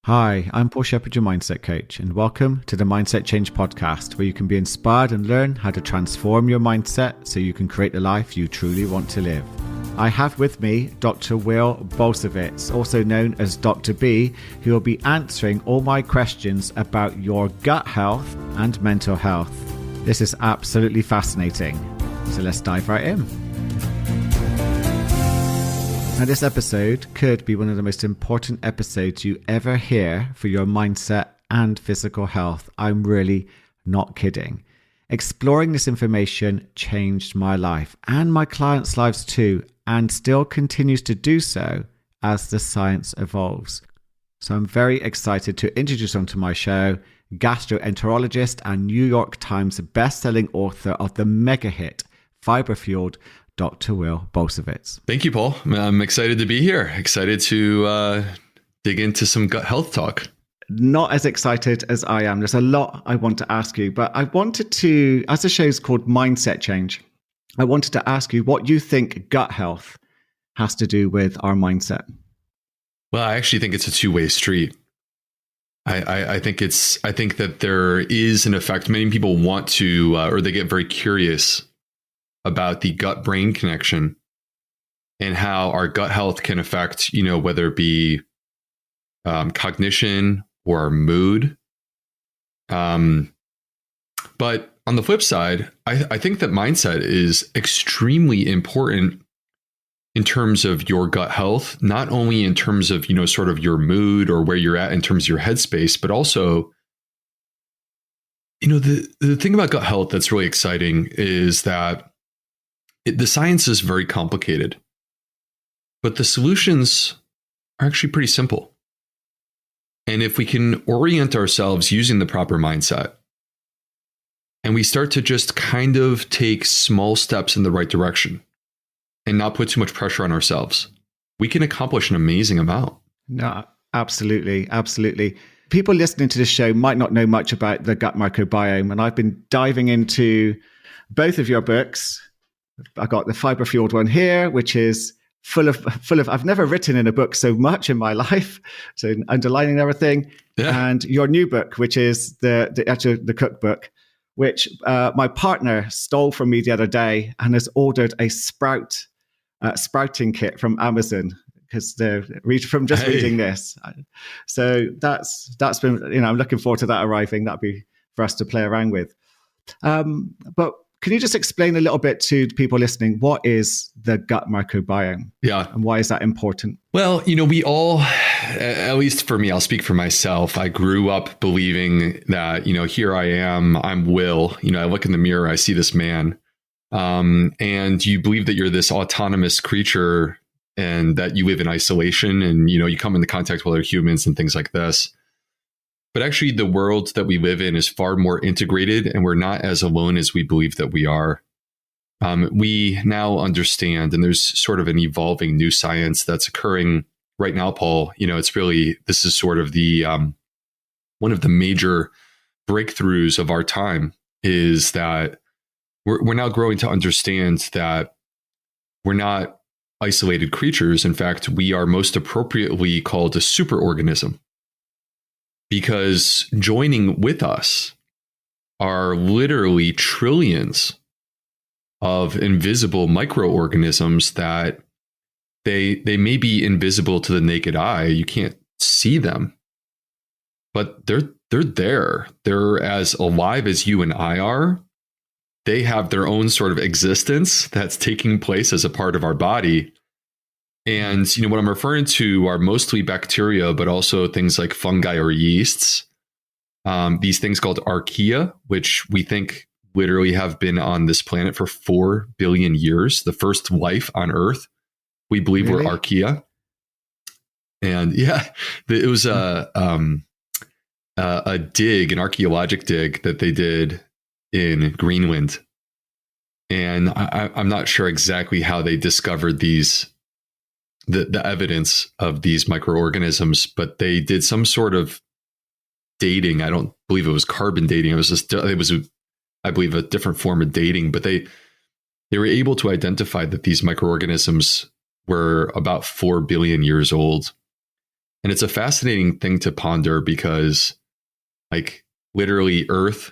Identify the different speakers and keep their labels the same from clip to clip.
Speaker 1: Hi, I'm Paul Shepherd, your mindset coach, and welcome to the Mindset Change podcast, where you can be inspired and learn how to transform your mindset so you can create the life you truly want to live. I have with me Dr. Will Bulsiewicz, also known as Dr. B, who will be answering all my questions about your gut health and mental health. This is absolutely fascinating. So let's dive right in. Now, this episode could be one of the most important episodes you ever hear for your mindset and physical health. I'm really not kidding. Exploring this information changed my life and my clients' lives too, and still continues to do so as the science evolves. So I'm very excited to introduce onto my show gastroenterologist and New York Times best-selling author of the mega hit Fibre-Fueled, Dr. Will Bulsiewicz.
Speaker 2: Thank you, Paul. I'm excited to be here. Excited to dig into some gut health talk.
Speaker 1: Not as excited as I am. There's a lot I want to ask you, but I wanted to, as the show's called Mindset Change, I wanted to ask you what you think gut health has to do with our mindset.
Speaker 2: Well, I actually think it's a two-way street. I think that there is an effect. Many people want to, or they get very curious about the gut-brain connection and how our gut health can affect, whether it be cognition or our mood. But on the flip side, I think that mindset is extremely important in terms of your gut health, not only in terms of, sort of your mood or where you're at in terms of your headspace, but also, the thing about gut health that's really exciting is that the science is very complicated, but the solutions are actually pretty simple. And if we can orient ourselves using the proper mindset, and we start to just kind of take small steps in the right direction and not put too much pressure on ourselves, we can accomplish an amazing amount.
Speaker 1: No, absolutely. Absolutely. People listening to this show might not know much about the gut microbiome, and I've been diving into both of your books. I got the Fibre-Fueled one here, which is full of, I've never written in a book so much in my life. So underlining everything. Yeah. And your new book, which is the cookbook, which my partner stole from me the other day and has ordered a sprouting kit from Amazon because from just reading this. So that's been, I'm looking forward to that arriving. That'd be for us to play around with. But can you just explain a little bit to people listening, what is the gut microbiome? Yeah. And why is that important?
Speaker 2: Well, we all, at least for me, I'll speak for myself. I grew up believing that, here I am, I'm Will. I look in the mirror, I see this man. And you believe that you're this autonomous creature and that you live in isolation and, you come into contact with other humans and things like this. But actually, the world that we live in is far more integrated, and we're not as alone as we believe that we are. We now understand, and there's sort of an evolving new science that's occurring right now, Paul. This is sort of the one of the major breakthroughs of our time is that we're now growing to understand that we're not isolated creatures. In fact, we are most appropriately called a superorganism. Because joining with us are literally trillions of invisible microorganisms that they may be invisible to the naked eye. You can't see them, but they're there. They're as alive as you and I are. They have their own sort of existence that's taking place as a part of our body. And, what I'm referring to are mostly bacteria, but also things like fungi or yeasts. These things called archaea, which we think literally have been on this planet for 4 billion years. The first life on Earth, we believe were archaea. And yeah, it was an archaeologic dig that they did in Greenland. And I'm not sure exactly how they discovered the evidence of these microorganisms, but they did some sort of dating. I don't believe it was carbon dating. It was I believe, a different form of dating, but they were able to identify that these microorganisms were about 4 billion years old. And it's a fascinating thing to ponder because, like, literally Earth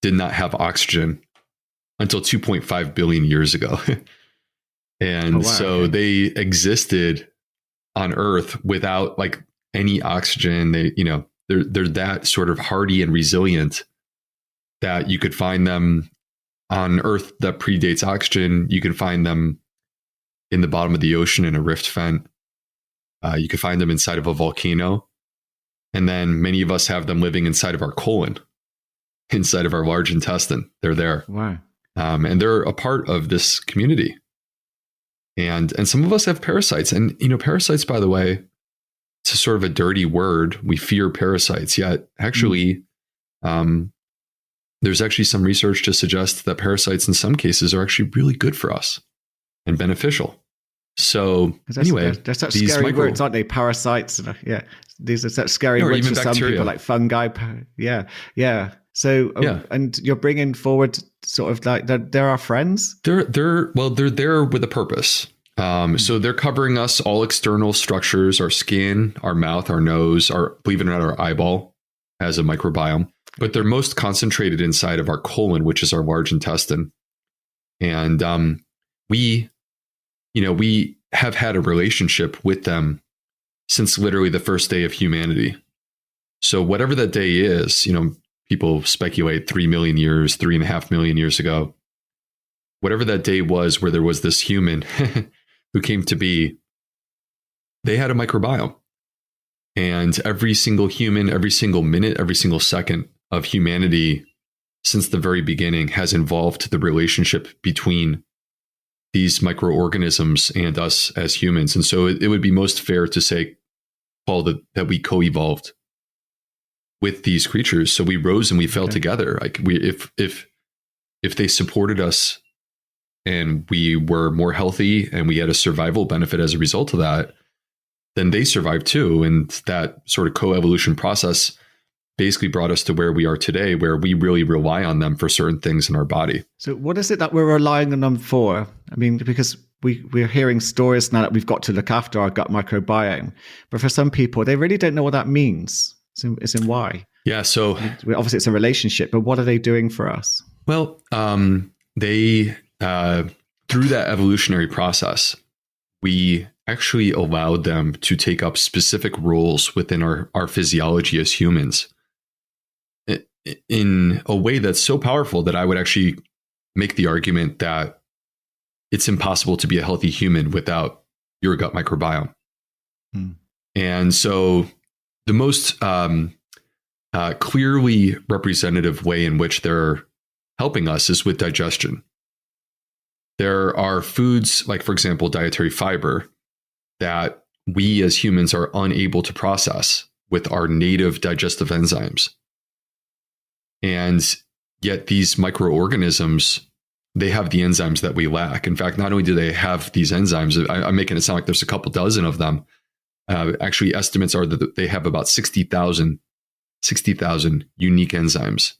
Speaker 2: did not have oxygen until 2.5 billion years ago. And so they existed on Earth without like any oxygen. They, you know, they're that sort of hardy and resilient that you could find them on Earth that predates oxygen. You can find them in the bottom of the ocean in a rift vent. You can find them inside of a volcano. And then many of us have them living inside of our colon, inside of our large intestine. They're there.
Speaker 1: Wow.
Speaker 2: And they're a part of this community. And some of us have parasites. And, you know, parasites, by the way, it's a sort of a dirty word. We fear parasites, yet actually, there's actually some research to suggest that parasites in some cases are actually really good for us and beneficial. So anyway,
Speaker 1: they're such scary words, aren't they? Parasites. Yeah. These are such scary words for some people, like fungi. Yeah. So, and you're bringing forward sort of like they're our friends.
Speaker 2: They're there with a purpose. So they're covering us, all external structures, our skin, our mouth, our nose, believe it or not, our eyeball has a microbiome, but they're most concentrated inside of our colon, which is our large intestine. And we have had a relationship with them since literally the first day of humanity. So whatever that day is, you know, people speculate 3 million years, 3.5 million years ago, whatever that day was where there was this human who came to be, they had a microbiome. And every single human, every single minute, every single second of humanity since the very beginning has involved the relationship between these microorganisms and us as humans. And so it would be most fair to say, Paul, that we co-evolved with these creatures. So we rose and we fell together. Like if they supported us and we were more healthy and we had a survival benefit as a result of that, then they survived too. And that sort of co-evolution process basically brought us to where we are today, where we really rely on them for certain things in our body.
Speaker 1: So what is it that we're relying on them for? I mean, because we're hearing stories now that we've got to look after our gut microbiome, but for some people, they really don't know what that means. It's in why. Yeah.
Speaker 2: So
Speaker 1: obviously it's a relationship, but what are they doing for us?
Speaker 2: Well, they, through that evolutionary process, we actually allowed them to take up specific roles within our physiology as humans in a way that's so powerful that I would actually make the argument that it's impossible to be a healthy human without your gut microbiome. And so the most clearly representative way in which they're helping us is with digestion. There are foods like, for example, dietary fibre that we as humans are unable to process with our native digestive enzymes. And yet these microorganisms, they have the enzymes that we lack. In fact, not only do they have these enzymes, I'm making it sound like there's a couple dozen of them. Actually, estimates are that they have about 60,000 unique enzymes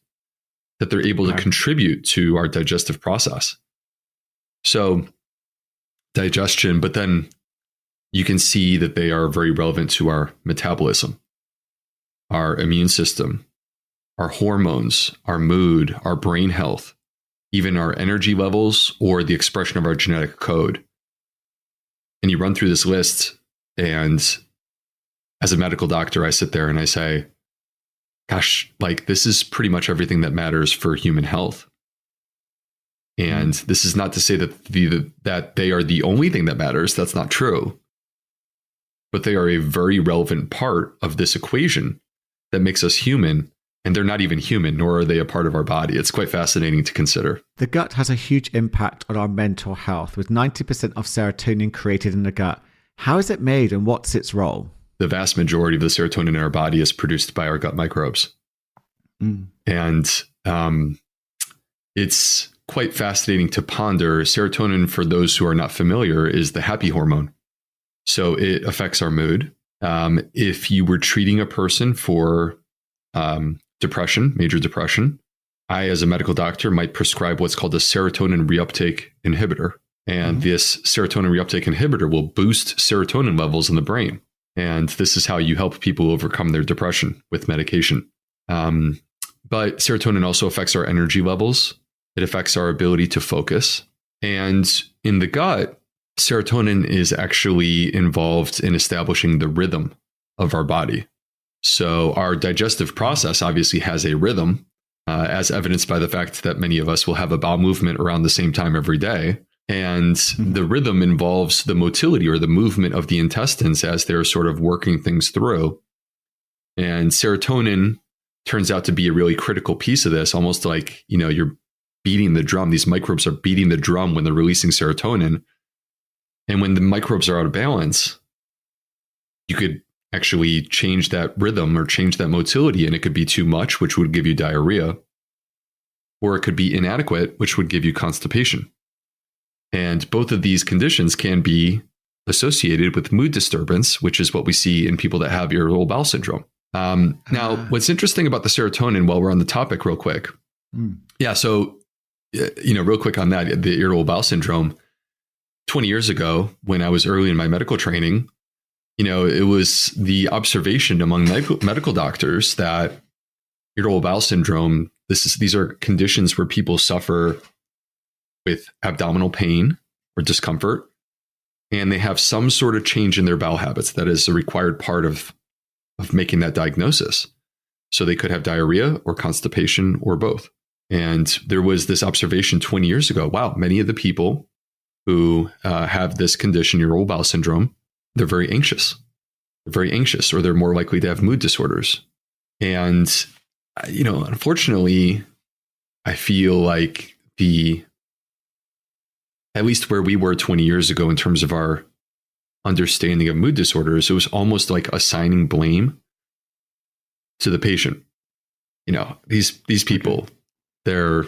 Speaker 2: that they're able to contribute to our digestive process. So digestion, but then you can see that they are very relevant to our metabolism, our immune system, our hormones, our mood, our brain health, even our energy levels or the expression of our genetic code. And you run through this list, and as a medical doctor, I sit there and I say, gosh, like this is pretty much everything that matters for human health. And this is not to say that they are the only thing that matters. That's not true. But they are a very relevant part of this equation that makes us human. And they're not even human, nor are they a part of our body. It's quite fascinating to consider.
Speaker 1: The gut has a huge impact on our mental health, with 90% of serotonin created in the gut. How is it made and what's its role?
Speaker 2: The vast majority of the serotonin in our body is produced by our gut microbes. And it's quite fascinating to ponder. Serotonin, for those who are not familiar, is the happy hormone. So it affects our mood. If you were treating a person for depression, major depression, I, as a medical doctor, might prescribe what's called a serotonin reuptake inhibitor. And this serotonin reuptake inhibitor will boost serotonin levels in the brain. And this is how you help people overcome their depression with medication. But serotonin also affects our energy levels. It affects our ability to focus. And in the gut, serotonin is actually involved in establishing the rhythm of our body. So our digestive process obviously has a rhythm, as evidenced by the fact that many of us will have a bowel movement around the same time every day. And the rhythm involves the motility or the movement of the intestines as they're sort of working things through. And serotonin turns out to be a really critical piece of this, almost like, you're beating the drum. These microbes are beating the drum when they're releasing serotonin. And when the microbes are out of balance, you could actually change that rhythm or change that motility, and it could be too much, which would give you diarrhea, or it could be inadequate, which would give you constipation. And both of these conditions can be associated with mood disturbance, which is what we see in people that have irritable bowel syndrome. Now, what's interesting about the serotonin, while we're on the topic real quick. Yeah. So, real quick on that, the irritable bowel syndrome, 20 years ago, when I was early in my medical training, it was the observation among medical doctors that irritable bowel syndrome, these are conditions where people suffer with abdominal pain or discomfort, and they have some sort of change in their bowel habits that is a required part of making that diagnosis. So they could have diarrhea or constipation or both. And there was this observation 20 years ago. Wow, many of the people who have this condition, irritable bowel syndrome, they're very anxious. They're very anxious, or they're more likely to have mood disorders. And, unfortunately, I feel like at least where we were 20 years ago in terms of our understanding of mood disorders, it was almost like assigning blame to the patient. These people, they're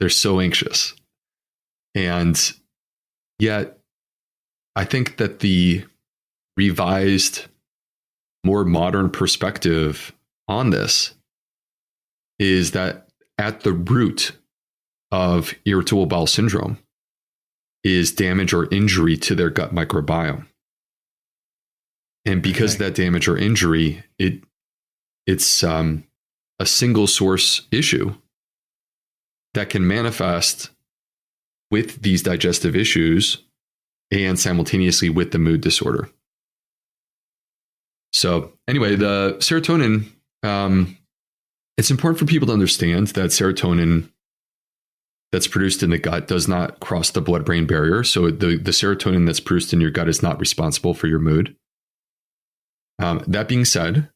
Speaker 2: so anxious. And yet, I think that the revised, more modern perspective on this is that at the root of irritable bowel syndrome is damage or injury to their gut microbiome. And because of that damage or injury, it's a single source issue that can manifest with these digestive issues and simultaneously with the mood disorder. So anyway, the serotonin, it's important for people to understand that serotonin that's produced in the gut does not cross the blood-brain barrier. So the serotonin that's produced in your gut is not responsible for your mood. That being said,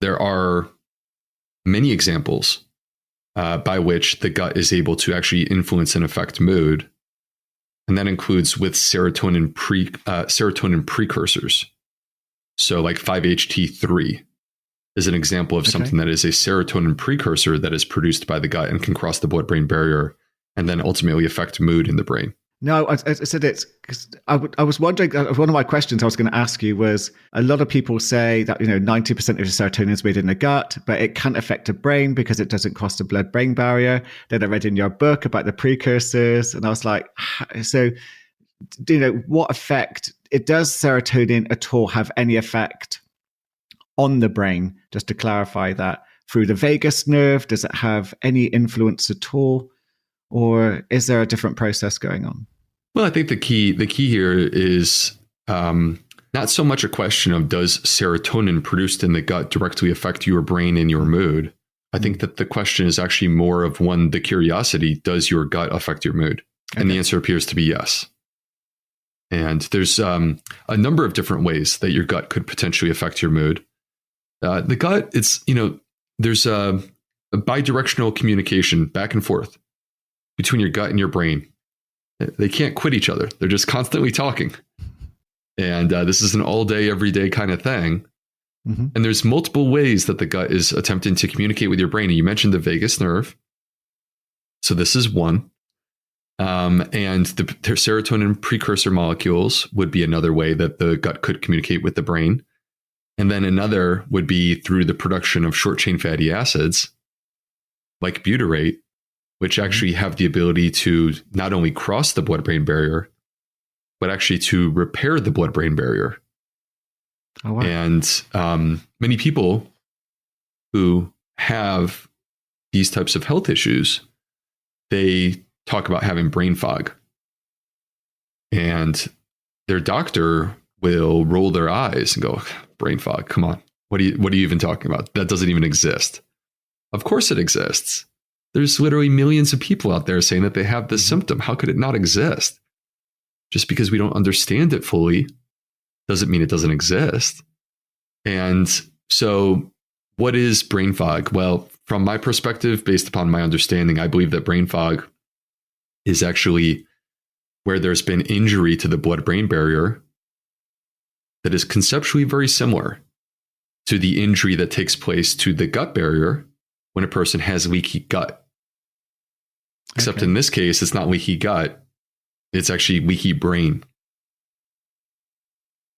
Speaker 2: there are many examples by which the gut is able to actually influence and affect mood. And that includes with serotonin precursors. So like 5-HT3 is an example of something that is a serotonin precursor that is produced by the gut and can cross the blood-brain barrier and then ultimately affect mood in the brain.
Speaker 1: No, I said it's because I was wondering, one of my questions I was going to ask you was, a lot of people say that, 90% of your serotonin is made in the gut, but it can't affect the brain because it doesn't cross the blood-brain barrier. Then I read in your book about the precursors, and I was like, so, what effect, does serotonin at all have any effect on the brain? Just to clarify that, through the vagus nerve, does it have any influence at all? Or is there a different process going on?
Speaker 2: Well, I think the key here is not so much a question of does serotonin produced in the gut directly affect your brain and your mood. I think that the question is actually more of the curiosity, does your gut affect your mood? And the answer appears to be yes. And there's a number of different ways that your gut could potentially affect your mood. The gut, there's a bidirectional communication back and forth between your gut and your brain. They can't quit each other. They're just constantly talking. And this is an all day, every day kind of thing. Mm-hmm. And there's multiple ways that the gut is attempting to communicate with your brain. And you mentioned the vagus nerve. So this is one. And the serotonin precursor molecules would be another way that the gut could communicate with the brain. And then another would be through the production of short chain fatty acids, like butyrate, which actually have the ability to not only cross the blood-brain barrier, but actually to repair the blood-brain barrier.
Speaker 1: Oh, wow.
Speaker 2: And many people who have these types of health issues, they talk about having brain fog. And their doctor will roll their eyes and go, brain fog, come on. What are you even talking about? That doesn't even exist. Of course it exists. There's literally millions of people out there saying that they have this symptom. How could it not exist? Just because we don't understand it fully doesn't mean it doesn't exist. And so what is brain fog? Well, from my perspective, based upon my understanding, I believe that brain fog is actually where there's been injury to the blood-brain barrier that is conceptually very similar to the injury that takes place to the gut barrier when a person has leaky gut. Except in this case, it's not leaky gut, it's actually leaky brain.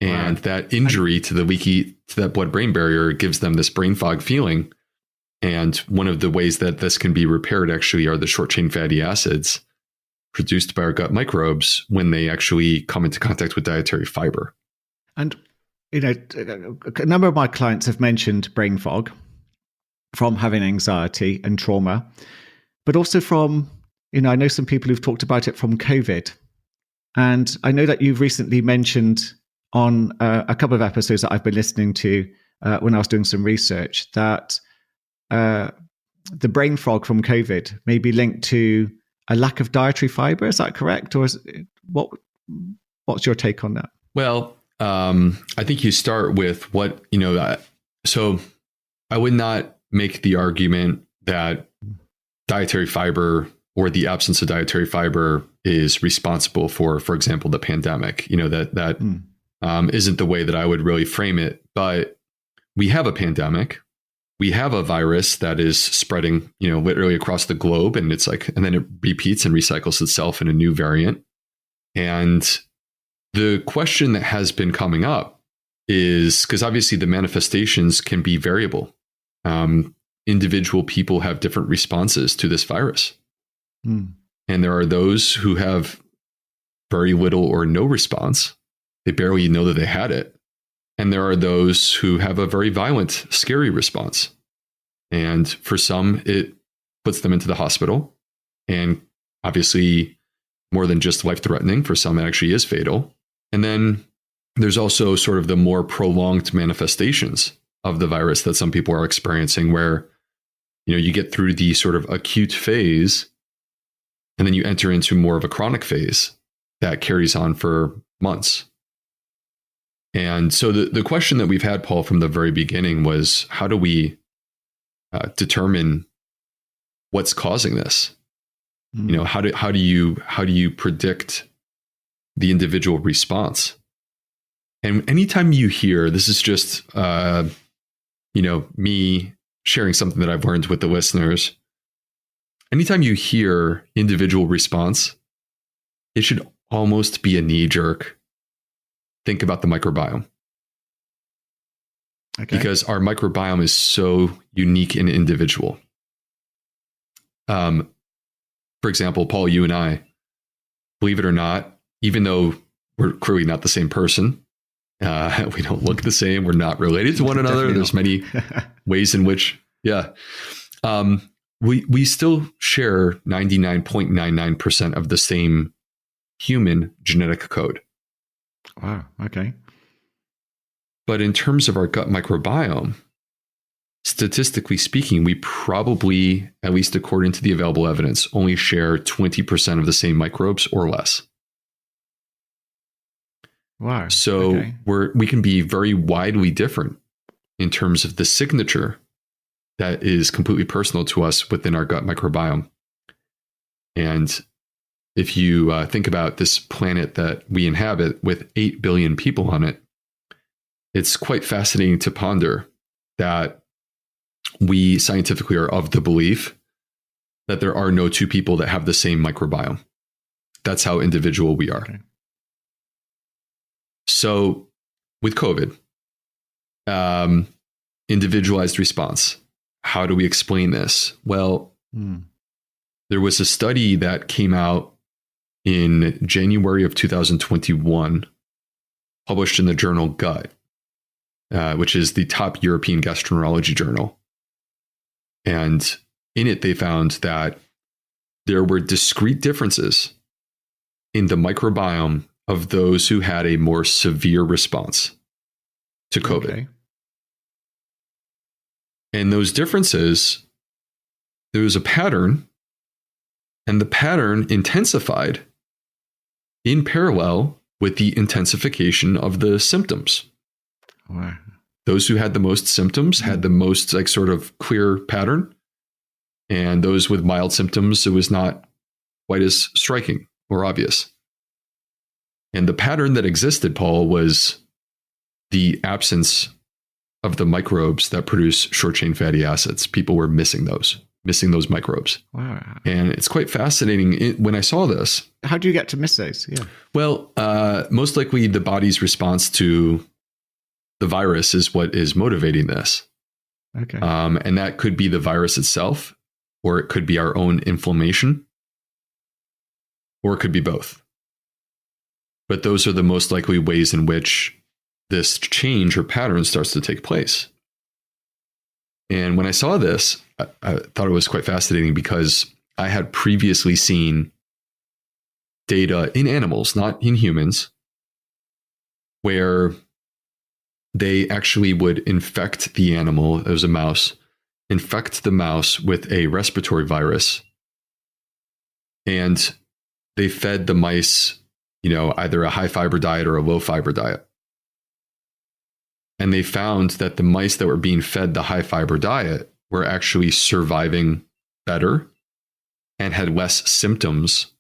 Speaker 2: And that injury to that blood-brain barrier gives them this brain fog feeling. And one of the ways that this can be repaired actually are the short-chain fatty acids produced by our gut microbes when they actually come into contact with dietary fiber.
Speaker 1: And, a number of my clients have mentioned brain fog from having anxiety and trauma, but also from, I know some people who've talked about it from COVID. And I know that you've recently mentioned on a couple of episodes that I've been listening to when I was doing some research that the brain fog from COVID may be linked to a lack of dietary fiber. Is that correct? Or what's your take on that?
Speaker 2: Well, I think you start with what, so I would not make the argument that dietary fiber or the absence of dietary fiber is responsible for example, the pandemic. That isn't the way that I would really frame it. But we have a pandemic. We have a virus that is spreading, literally across the globe, and and then it repeats and recycles itself in a new variant. And the question that has been coming up is, because obviously the manifestations can be variable. Individual people have different responses to this virus. And there are those who have very little or no response. They barely know that they had it. And there are those who have a very violent, scary response. And for some, it puts them into the hospital. And obviously, more than just life-threatening, for some, it actually is fatal. And then there's also sort of the more prolonged manifestations of the virus that some people are experiencing, where you get through the sort of acute phase, and then you enter into more of a chronic phase that carries on for months. And so the question that we've had, Paul, from the very beginning was, how do we determine what's causing this? How do you predict the individual response? And anytime you hear, this is just me sharing something that I've learned with the listeners. Anytime you hear individual response, it should almost be a knee jerk. Think about the microbiome. Because our microbiome is so unique and individual. For example, Paul, you and I, believe it or not, even though we're clearly not the same person, we don't look the same, we're not related to one another. There's many ways in which, we still share 99.99% of the same human genetic code.
Speaker 1: Wow. Okay.
Speaker 2: But in terms of our gut microbiome, statistically speaking, we probably, at least according to the available evidence, only share 20% of the same microbes or less.
Speaker 1: Wow.
Speaker 2: So we can be very widely different in terms of the signature that is completely personal to us within our gut microbiome. And if you think about this planet that we inhabit with 8 billion people on it, it's quite fascinating to ponder that we scientifically are of the belief that there are no two people that have the same microbiome. That's how individual we are. Okay. So with COVID, individualized response, how do we explain this? Well, there was a study that came out in January of 2021, published in the journal Gut. which is the top European gastroenterology journal. And in it, they found that there were discrete differences in the microbiome of those who had a more severe response to COVID. Okay. And those differences, there was a pattern, and the pattern intensified in parallel with the intensification of the symptoms.
Speaker 1: Wow.
Speaker 2: Those who had the most symptoms had the most like sort of clear pattern. And those with mild symptoms, it was not quite as striking or obvious. And the pattern that existed, Paul, was the absence of the microbes that produce short-chain fatty acids. People were missing those microbes.
Speaker 1: Wow.
Speaker 2: And it's quite fascinating when I saw this.
Speaker 1: How do you get to miss those? Yeah.
Speaker 2: Well, most likely the body's response to the virus is what is motivating this.
Speaker 1: Okay.
Speaker 2: And that could be the virus itself, or it could be our own inflammation, or it could be both. But those are the most likely ways in which this change or pattern starts to take place. And when I saw this, I thought it was quite fascinating because I had previously seen data in animals, not in humans, where they actually would infect the animal, it was a mouse, infect the mouse with a respiratory virus. And they fed the mice, either a high fiber diet or a low fiber diet. And they found that the mice that were being fed the high fiber diet were actually surviving better and had less symptoms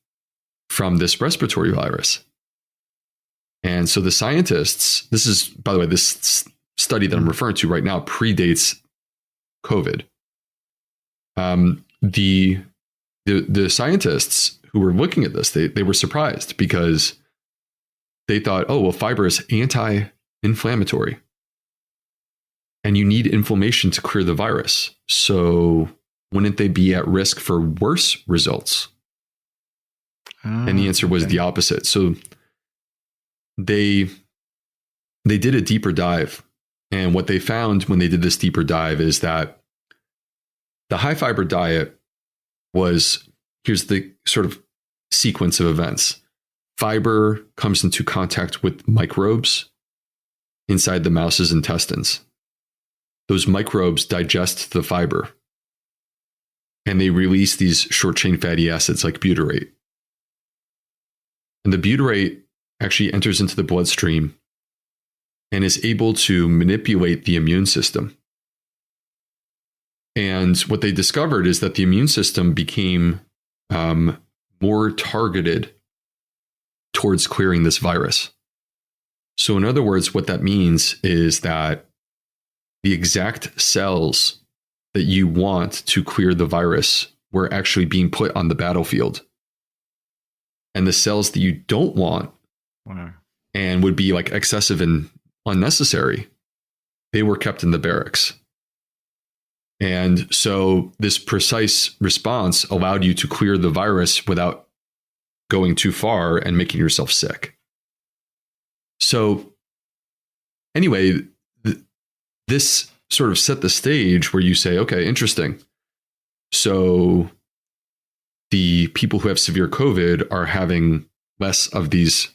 Speaker 2: from this respiratory virus. And so the scientists, this is, by the way, this study that I'm referring to right now predates COVID. The scientists who were looking at this, they were surprised because they thought, oh, well, fiber is anti-inflammatory. And you need inflammation to clear the virus. So wouldn't they be at risk for worse results? And the answer was the opposite. So they did a deeper dive. And what they found when they did this deeper dive is that the high fiber diet was, here's the sort of sequence of events. Fiber comes into contact with microbes inside the mouse's intestines. Those microbes digest the fiber and they release these short chain fatty acids like butyrate. And the butyrate actually enters into the bloodstream and is able to manipulate the immune system. And what they discovered is that the immune system became more targeted towards clearing this virus. So in other words, what that means is that the exact cells that you want to clear the virus were actually being put on the battlefield. And the cells that you don't want and would be like excessive and unnecessary, they were kept in the barracks. And so this precise response allowed you to clear the virus without going too far and making yourself sick. So anyway, this sort of set the stage where you say, okay, interesting. So the people who have severe COVID are having less of these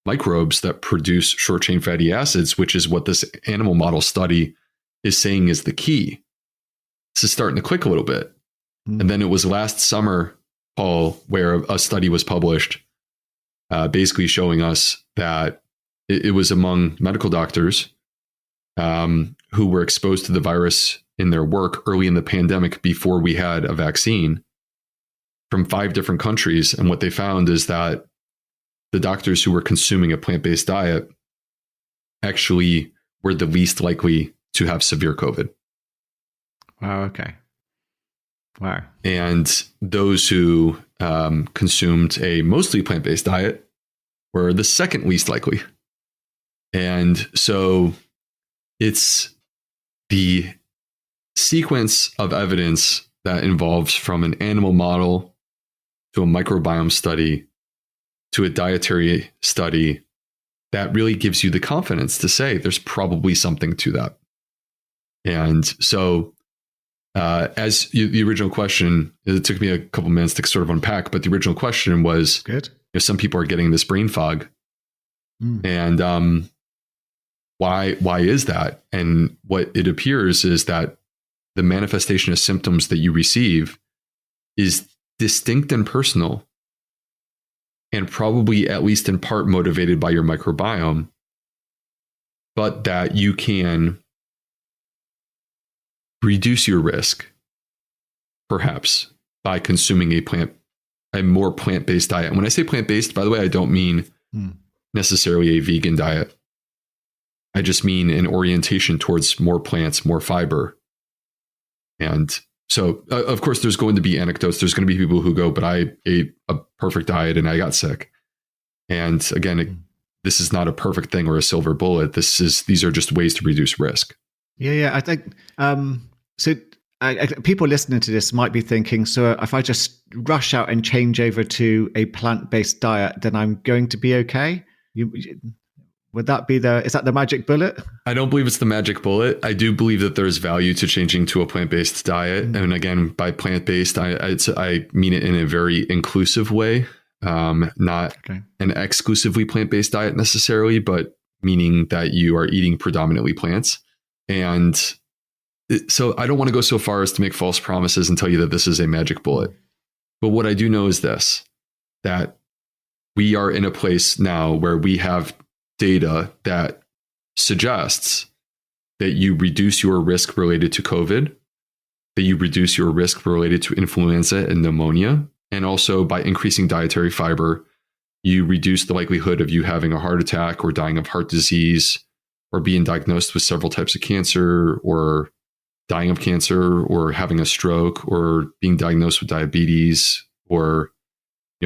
Speaker 2: microbes that produce short chain fatty acids, which is what this animal model study is saying is the key. This is starting to click a little bit. And then it was last summer, Paul, where a study was published basically showing us that it was among medical doctors who were exposed to the virus in their work early in the pandemic before we had a vaccine from 5 different countries. And what they found is that the doctors who were consuming a plant-based diet actually were the least likely to have severe COVID.
Speaker 1: Wow. Okay. Wow.
Speaker 2: And those who consumed a mostly plant-based diet were the second least likely. And so it's the sequence of evidence that involves from an animal model to a microbiome study to a dietary study that really gives you the confidence to say there's probably something to that. And so the original question, it took me a couple minutes to sort of unpack, but the original question was,
Speaker 1: good.
Speaker 2: Some people are getting this brain fog. And why is that? And what it appears is that the manifestation of symptoms that you receive is distinct and personal, and probably at least in part motivated by your microbiome, but that you can reduce your risk, perhaps, by consuming a more plant-based diet. And when I say plant-based, by the way, I don't mean necessarily a vegan diet. I just mean an orientation towards more plants, more fiber. And so, of course, there's going to be anecdotes. There's going to be people who go, but I ate a perfect diet and I got sick. And again, this is not a perfect thing or a silver bullet. These are just ways to reduce risk.
Speaker 1: Yeah. I think people listening to this might be thinking, so if I just rush out and change over to a plant-based diet, then I'm going to be okay? Would that be is that the magic bullet?
Speaker 2: I don't believe it's the magic bullet. I do believe that there's value to changing to a plant-based diet. And again, by plant-based, I mean it in a very inclusive way, not an exclusively plant-based diet necessarily, but meaning that you are eating predominantly plants. And so I don't want to go so far as to make false promises and tell you that this is a magic bullet. But what I do know is this, that we are in a place now where we have data that suggests that you reduce your risk related to COVID, that you reduce your risk related to influenza and pneumonia, and also by increasing dietary fiber, you reduce the likelihood of you having a heart attack or dying of heart disease or being diagnosed with several types of cancer or dying of cancer or having a stroke or being diagnosed with diabetes or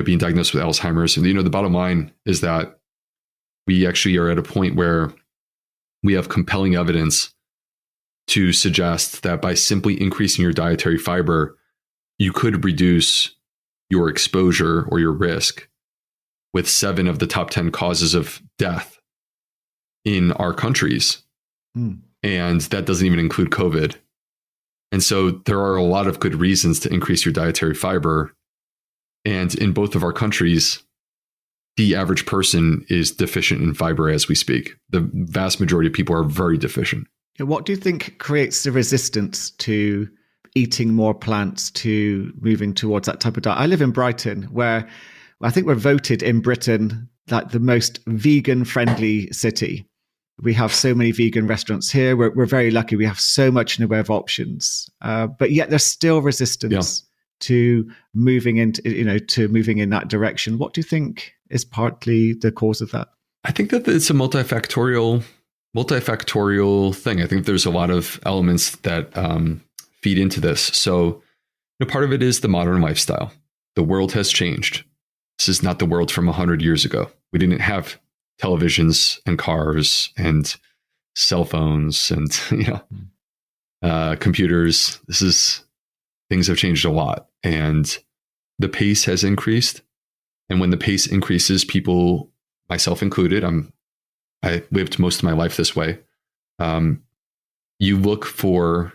Speaker 2: being diagnosed with Alzheimer's. And the bottom line is that we actually are at a point where we have compelling evidence to suggest that by simply increasing your dietary fiber, you could reduce your exposure or your risk with 7 of the top 10 causes of death in our countries. And that doesn't even include COVID. And so there are a lot of good reasons to increase your dietary fiber. And in both of our countries, the average person is deficient in fiber as we speak. The vast majority of people are very deficient.
Speaker 1: What do you think creates the resistance to eating more plants, to moving towards that type of diet? I live in Brighton, where I think we're voted in Britain like the most vegan-friendly city. We have so many vegan restaurants here. We're very lucky. We have so much in the way of options, but yet there's still resistance to moving into moving in that direction. What do you think is partly the cause of that?
Speaker 2: I think that it's a multifactorial thing. I think there's a lot of elements that feed into this. So, part of it is the modern lifestyle. The world has changed. This is not the world from 100 years ago. We didn't have televisions and cars and cell phones and computers. Things have changed a lot, and the pace has increased. And when the pace increases, people, myself included, I lived most of my life this way. You look for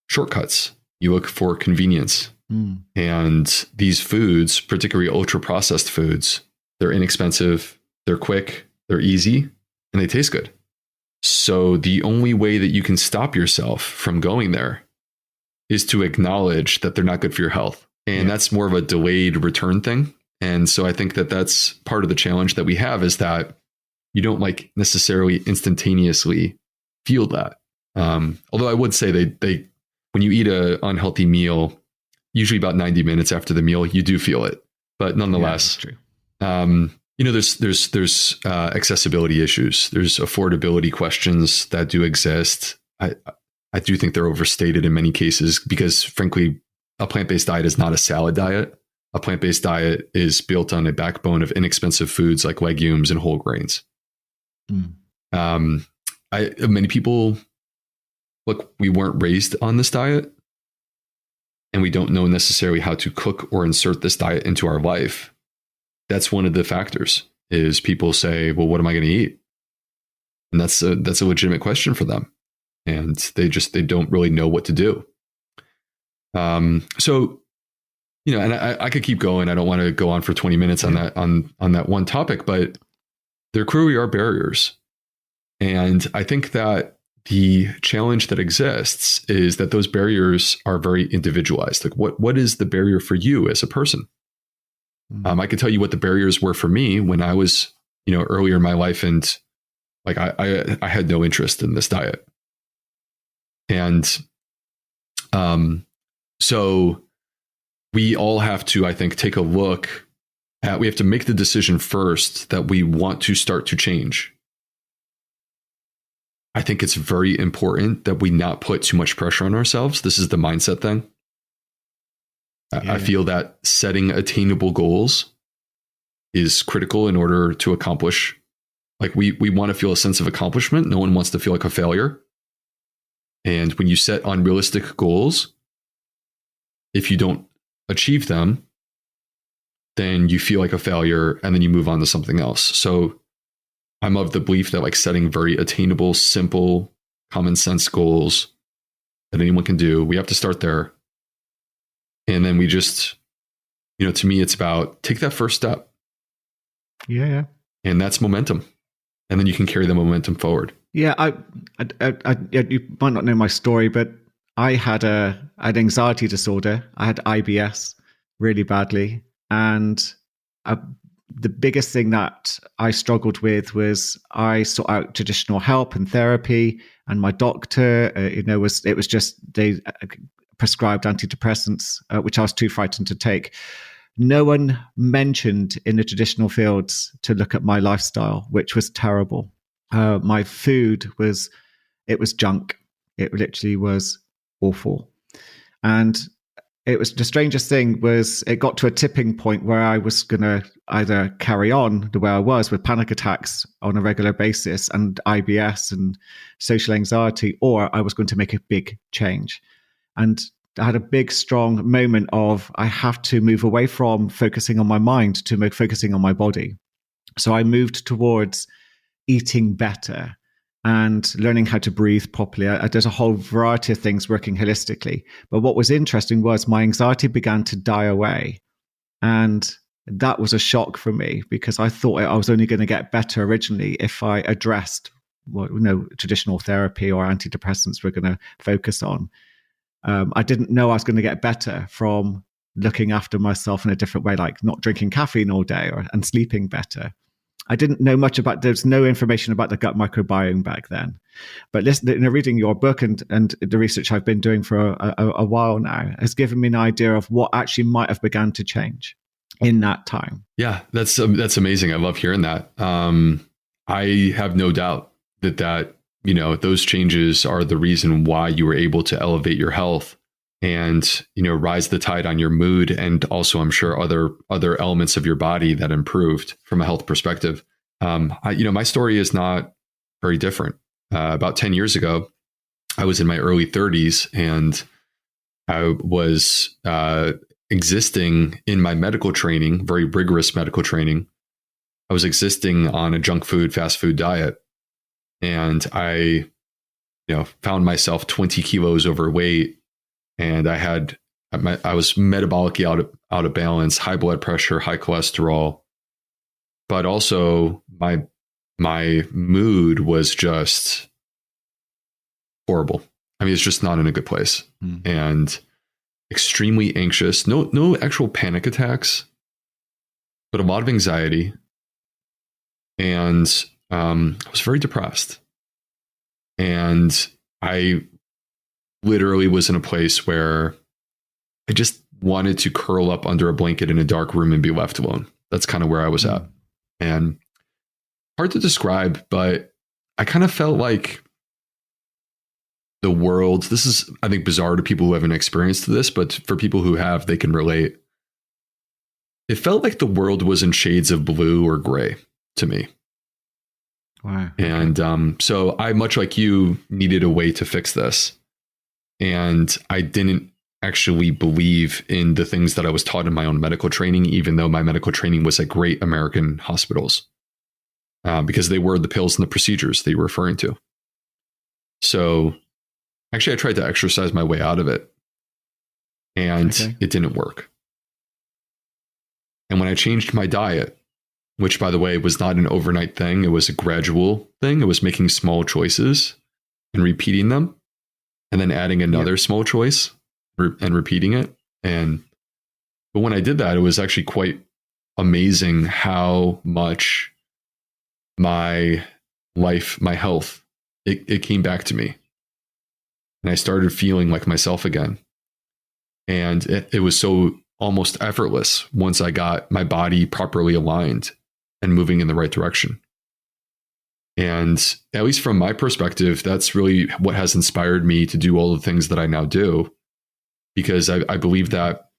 Speaker 2: shortcuts. You look for convenience. And these foods, particularly ultra processed foods, they're inexpensive, they're quick, they're easy, and they taste good. So the only way that you can stop yourself from going there is to acknowledge that they're not good for your health. And that's more of a delayed return thing. And so I think that that's part of the challenge that we have, is that you don't necessarily instantaneously feel that. Although I would say they when you eat an unhealthy meal, usually about 90 minutes after the meal, you do feel it. But nonetheless,
Speaker 1: true.
Speaker 2: There's accessibility issues. There's affordability questions that do exist. I do think they're overstated in many cases because, frankly, a plant-based diet is not a salad diet. A plant-based diet is built on a backbone of inexpensive foods like legumes and whole grains. Many people, look, we weren't raised on this diet, and we don't know necessarily how to cook or insert this diet into our life. That's one of the factors, is people say, well, what am I going to eat? And that's a legitimate question for them. And they don't really know what to do. So, and I could keep going. I don't want to go on for 20 minutes on that one topic, but there clearly are barriers. And I think that the challenge that exists is that those barriers are very individualized. Like what is the barrier for you as a person? I can tell you what the barriers were for me when I was, earlier in my life. And like, I had no interest in this diet. And, so we all have to, I think, take a look at, we have to make the decision first that we want to start to change. I think it's very important that we not put too much pressure on ourselves. This is the mindset thing. I feel that setting attainable goals is critical in order to accomplish. Like we want to feel a sense of accomplishment. No one wants to feel like a failure. And when you set unrealistic goals, if you don't achieve them, then you feel like a failure and then you move on to something else. So I'm of the belief that like setting very attainable, simple, common sense goals that anyone can do, we have to start there. And then we just, to me, it's about take that first step.
Speaker 1: Yeah.
Speaker 2: And that's momentum. And then you can carry the momentum forward.
Speaker 1: Yeah. You might not know my story, but I had an anxiety disorder. I had IBS really badly. And the biggest thing that I struggled with was I sought out traditional help and therapy, and my doctor, they prescribed antidepressants, which I was too frightened to take. No one mentioned in the traditional fields to look at my lifestyle, which was terrible. My food was junk. It literally was awful. And it was the strangest thing was it got to a tipping point where I was going to either carry on the way I was with panic attacks on a regular basis and IBS and social anxiety, or I was going to make a big change. And I had a big, strong moment of I have to move away from focusing on my mind to focusing on my body. So I moved towards eating better and learning how to breathe properly. There's a whole variety of things working holistically. But what was interesting was my anxiety began to die away. And that was a shock for me because I thought I was only going to get better originally if I addressed what traditional therapy or antidepressants were going to focus on. I didn't know I was going to get better from looking after myself in a different way, like not drinking caffeine all day and sleeping better. I didn't know much about, there's no information about the gut microbiome back then. But reading your book and the research I've been doing for a while now has given me an idea of what actually might have begun to change in that time.
Speaker 2: Yeah, that's amazing. I love hearing that. I have no doubt that those changes are the reason why you were able to elevate your health and, rise the tide on your mood. And also, I'm sure other elements of your body that improved from a health perspective. My story is not very different. About 10 years ago, I was in my early 30s and I was existing in my medical training, very rigorous medical training. I was existing on a junk food, fast food diet. And I, found myself 20 kilos overweight. And I was metabolically out of balance, high blood pressure, high cholesterol, but also my mood was just horrible. I mean, it's just not in a good place and extremely anxious. No actual panic attacks, but a lot of anxiety. And I was very depressed. And I literally was in a place where I just wanted to curl up under a blanket in a dark room and be left alone. That's kind of where I was at. And hard to describe, but I kind of felt like the world, this is, I think, bizarre to people who haven't experienced this, but for people who have, they can relate. It felt like the world was in shades of blue or gray to me.
Speaker 1: Wow.
Speaker 2: And so I, much like you, needed a way to fix this. And I didn't actually believe in the things that I was taught in my own medical training, even though my medical training was at great American hospitals. because they were the pills and the procedures that you were referring to. So actually, I tried to exercise my way out of it, and it didn't work. And when I changed my diet, which, by the way, was not an overnight thing, it was a gradual thing. It was making small choices and repeating them, and then adding another small choice and repeating it. But when I did that, it was actually quite amazing how much my life, my health, it came back to me. And I started feeling like myself again. And it was so almost effortless once I got my body properly aligned and moving in the right direction. And at least from my perspective, that's really what has inspired me to do all the things that I now do. Because I believe that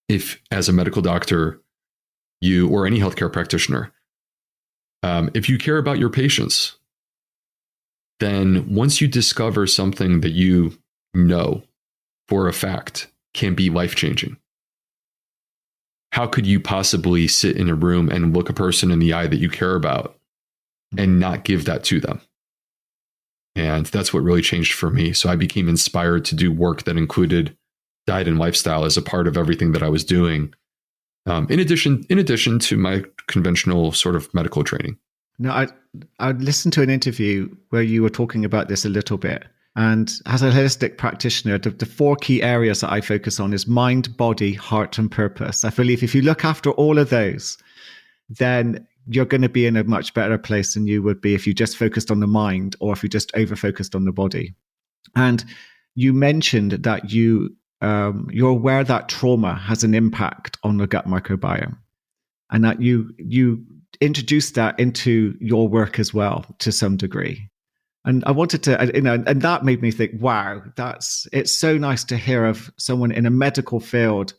Speaker 2: if, as a medical doctor, you or any healthcare practitioner, if you care about your patients, then once you discover something that you know for a fact can be life-changing, how could you possibly sit in a room and look a person in the eye that you care about and not give that to them? And that's what really changed for me. So I became inspired to do work that included diet and lifestyle as a part of everything that I was doing, in addition to my conventional sort of medical training.
Speaker 1: No, I listened to an interview where you were talking about this a little bit. And as a holistic practitioner, the 4 key areas that I focus on is mind, body, heart, and purpose. I believe if you look after all of those, then you're going to be in a much better place than you would be if you just focused on the mind or if you just over-focused on the body. And you mentioned that you're aware that trauma has an impact on the gut microbiome, and that you introduced that into your work as well to some degree. And I wanted to, and that made me think, wow, it's so nice to hear of someone in a medical field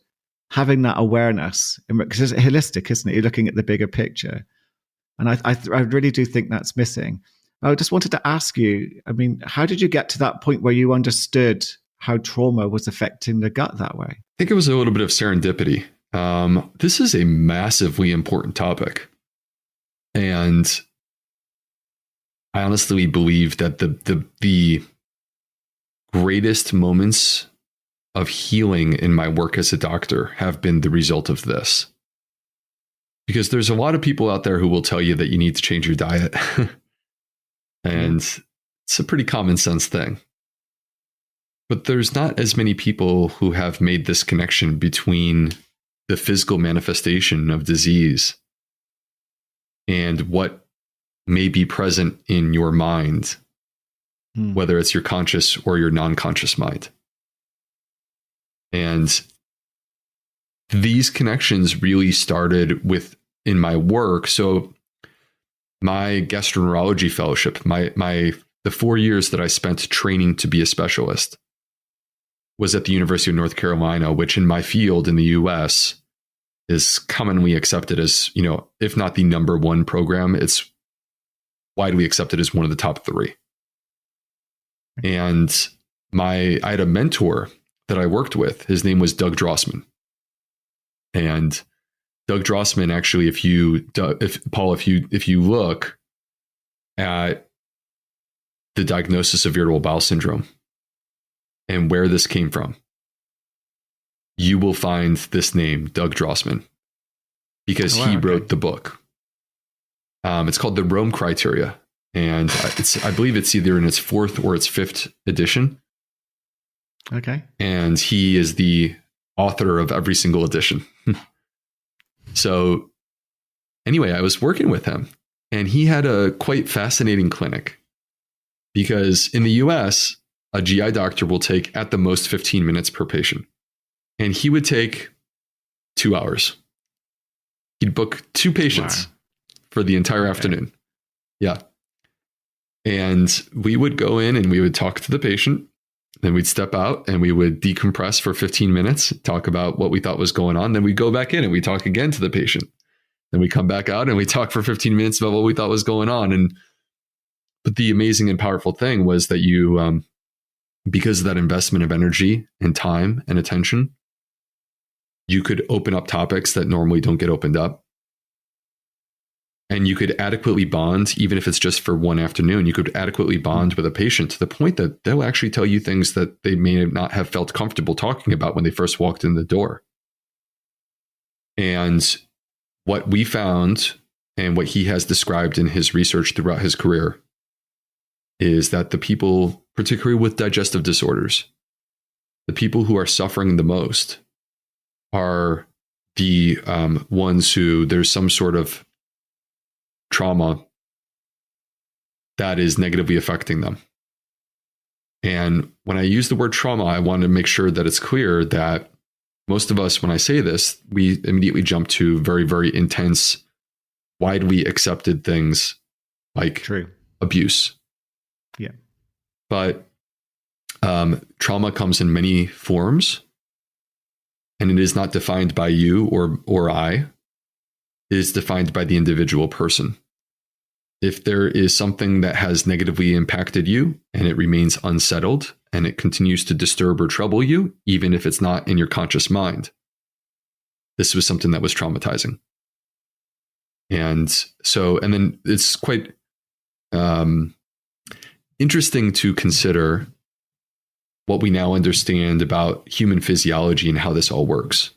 Speaker 1: having that awareness, because it's holistic, isn't it? You're looking at the bigger picture. And I really do think that's missing. I just wanted to ask you, how did you get to that point where you understood how trauma was affecting the gut that way?
Speaker 2: I think it was a little bit of serendipity. This is a massively important topic. And I honestly believe that the greatest moments of healing in my work as a doctor have been the result of this. Because there's a lot of people out there who will tell you that you need to change your diet. And it's a pretty common sense thing. But there's not as many people who have made this connection between the physical manifestation of disease and what may be present in your mind, whether it's your conscious or your non-conscious mind. And these connections really started in my work. So my gastroenterology fellowship, the 4 years that I spent training to be a specialist, was at the University of North Carolina, which in my field in the US is commonly accepted as, if not the number 1 program, it's widely accepted as one of the top 3. And I had a mentor that I worked with. His name was Doug Drossman. And Doug Drossman, actually, if you look at the diagnosis of irritable bowel syndrome and where this came from, you will find this name, Doug Drossman, because he wrote the book. It's called the Rome Criteria, and I believe it's either in its 4th or its 5th edition.
Speaker 1: Okay.
Speaker 2: And he is the author of every single edition. So anyway, I was working with him, and he had a quite fascinating clinic, because in the US, a GI doctor will take at the most 15 minutes per patient. And he would take 2 hours. He'd book 2 patients for the entire afternoon. Yeah. And we would go in and we would talk to the patient. Then we'd step out and we would decompress for 15 minutes, talk about what we thought was going on. Then we'd go back in and we talk again to the patient. Then we come back out and we talk for 15 minutes about what we thought was going on. But the amazing and powerful thing was that you, because of that investment of energy and time and attention, you could open up topics that normally don't get opened up. And you could adequately bond, even if it's just for one afternoon, you could adequately bond with a patient to the point that they'll actually tell you things that they may not have felt comfortable talking about when they first walked in the door. And what we found, and what he has described in his research throughout his career, is that the people, particularly with digestive disorders, the people who are suffering the most are the ones who there's some sort of trauma that is negatively affecting them. And when I use the word trauma, I want to make sure that it's clear that most of us, when I say this, we immediately jump to very, very intense, widely accepted things like abuse.
Speaker 1: Yeah.
Speaker 2: But trauma comes in many forms, and it is not defined by you or I. It is defined by the individual person. If there is something that has negatively impacted you and it remains unsettled and it continues to disturb or trouble you, even if it's not in your conscious mind, this was something that was traumatizing. And then it's quite interesting to consider what we now understand about human physiology and how this all works.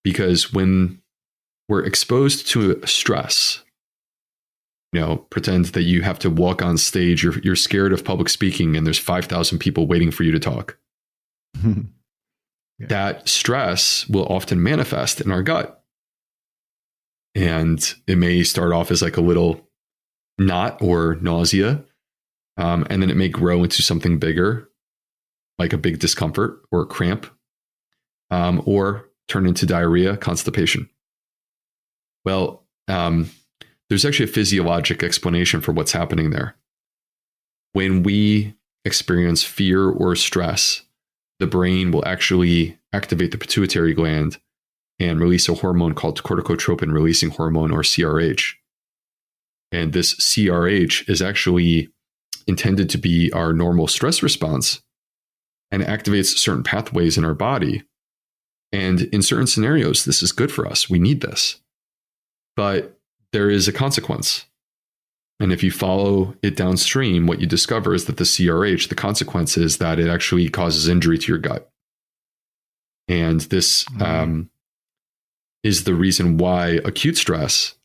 Speaker 2: Because when we're exposed to stress, pretend that you have to walk on stage, you're scared of public speaking and there's 5,000 people waiting for you to talk. Yeah. That stress will often manifest in our gut. And it may start off as like a little knot or nausea. And then it may grow into something bigger, like a big discomfort or a cramp, or turn into diarrhea, constipation. Well, there's actually a physiologic explanation for what's happening there. When we experience fear or stress, the brain will actually activate the pituitary gland and release a hormone called corticotropin releasing hormone, or CRH. And this CRH is actually intended to be our normal stress response and activates certain pathways in our body. And in certain scenarios, this is good for us. We need this. But there is a consequence. And if you follow it downstream, what you discover is that the CRH, the consequence is that it actually causes injury to your gut. And this is the reason why acute stress,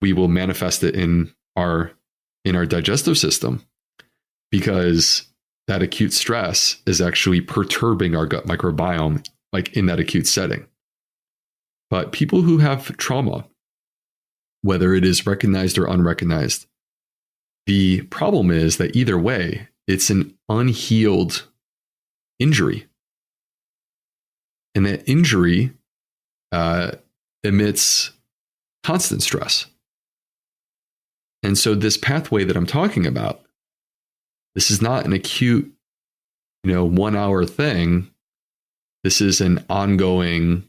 Speaker 2: we will manifest it in our digestive system, because that acute stress is actually perturbing our gut microbiome, like in that acute setting. But people who have trauma, whether it is recognized or unrecognized, the problem is that either way, it's an unhealed injury. And that injury emits constant stress. And so this pathway that I'm talking about, this is not an acute, 1 hour thing. This is an ongoing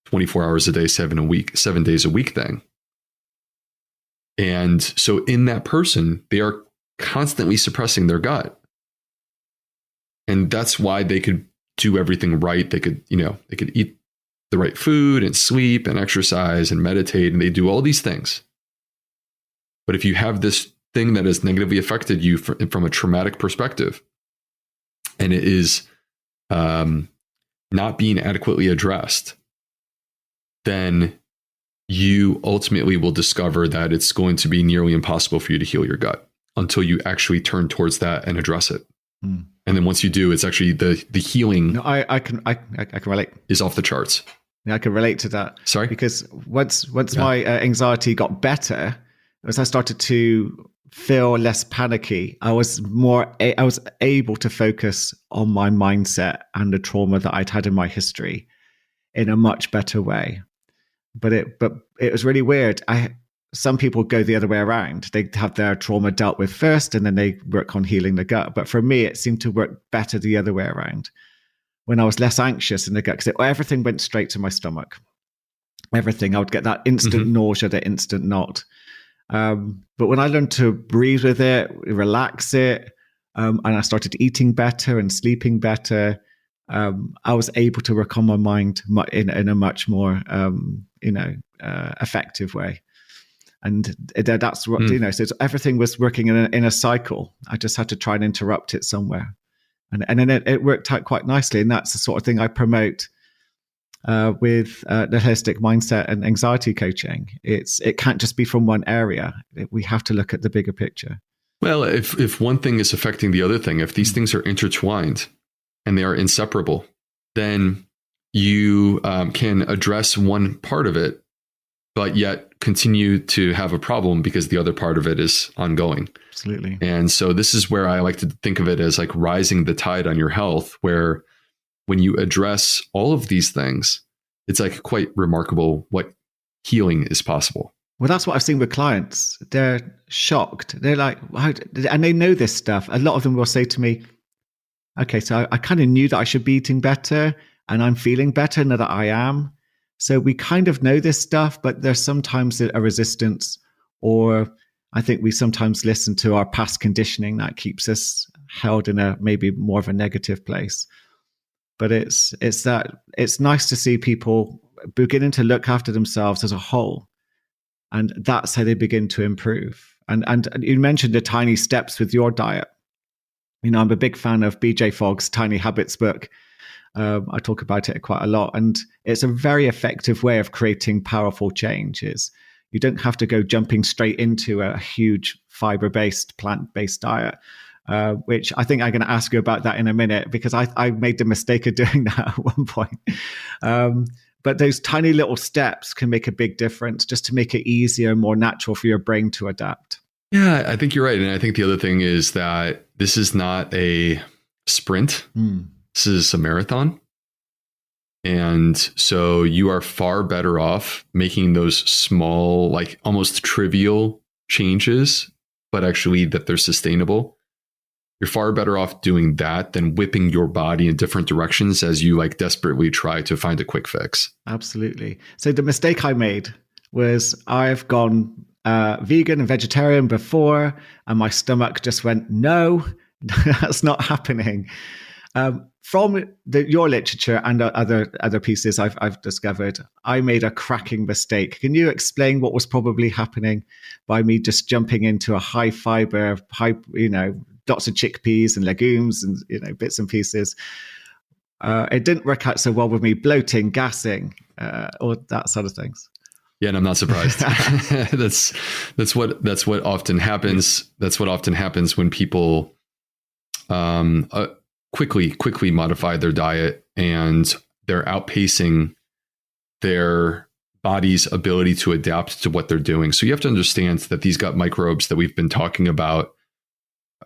Speaker 2: 24 hours a day, 7 days a week thing. And so in that person, they are constantly suppressing their gut. And that's why they could do everything right. They could eat the right food and sleep and exercise and meditate, and they do all these things. But if you have this thing that has negatively affected you from a traumatic perspective, and it is not being adequately addressed, then you ultimately will discover that it's going to be nearly impossible for you to heal your gut until you actually turn towards that and address it. And then once you do, it's actually the healing.
Speaker 1: No, I can relate.
Speaker 2: Is off the charts.
Speaker 1: Yeah, I can relate to that.
Speaker 2: Sorry,
Speaker 1: because once my anxiety got better, as I started to feel less panicky, I was able to focus on my mindset and the trauma that I'd had in my history in a much better way. But it was really weird. Some people go the other way around. They have their trauma dealt with first, and then they work on healing the gut. But for me, it seemed to work better the other way around. When I was less anxious in the gut, because everything went straight to my stomach. Everything. I would get that instant nausea, the instant knot. But when I learned to breathe with it, relax it, and I started eating better and sleeping better, I was able to work on my mind in a much more, effective way. And that's what, so everything was working in a cycle. I just had to try and interrupt it somewhere. And then it worked out quite nicely. And that's the sort of thing I promote with the holistic mindset and anxiety coaching. It can't just be from one area. We have to look at the bigger picture.
Speaker 2: Well, if one thing is affecting the other thing, if these things are intertwined and they are inseparable, then you can address one part of it, but yet continue to have a problem because the other part of it is ongoing.
Speaker 1: Absolutely.
Speaker 2: And so this is where I like to think of it as like rising the tide on your health, where when you address all of these things, it's like quite remarkable what healing is possible.
Speaker 1: Well, that's what I've seen with clients. They're shocked. They're like, wow, and they know this stuff. A lot of them will say to me, okay, so I kind of knew that I should be eating better and I'm feeling better now that I am. So we kind of know this stuff, but there's sometimes a resistance, or I think we sometimes listen to our past conditioning that keeps us held in a maybe more of a negative place. But it's nice to see people beginning to look after themselves as a whole. And that's how they begin to improve. And you mentioned the tiny steps with your diet. I'm a big fan of BJ Fogg's Tiny Habits book. I talk about it quite a lot. And it's a very effective way of creating powerful changes. You don't have to go jumping straight into a huge fiber-based, plant-based diet, which I think I'm going to ask you about that in a minute, because I made the mistake of doing that at one point. But those tiny little steps can make a big difference, just to make it easier and more natural for your brain to adapt.
Speaker 2: Yeah, I think you're right. And I think the other thing is that this is not a sprint. This is a marathon. And so you are far better off making those small, like almost trivial changes, but actually that they're sustainable. You're far better off doing that than whipping your body in different directions as you like desperately try to find a quick fix. Absolutely.
Speaker 1: So the mistake I made was I've gone vegan and vegetarian before, and my stomach just went, no, that's not happening. From your literature and other pieces I've discovered, I made a cracking mistake. Can you explain what was probably happening by me just jumping into a high fiber, lots of chickpeas and legumes and bits and pieces? It didn't work out so well with me bloating, gassing, or that sort of things.
Speaker 2: Yeah, and I'm not surprised. that's what often happens. That's what often happens when people quickly modify their diet, and they're outpacing their body's ability to adapt to what they're doing. So you have to understand that these gut microbes that we've been talking about,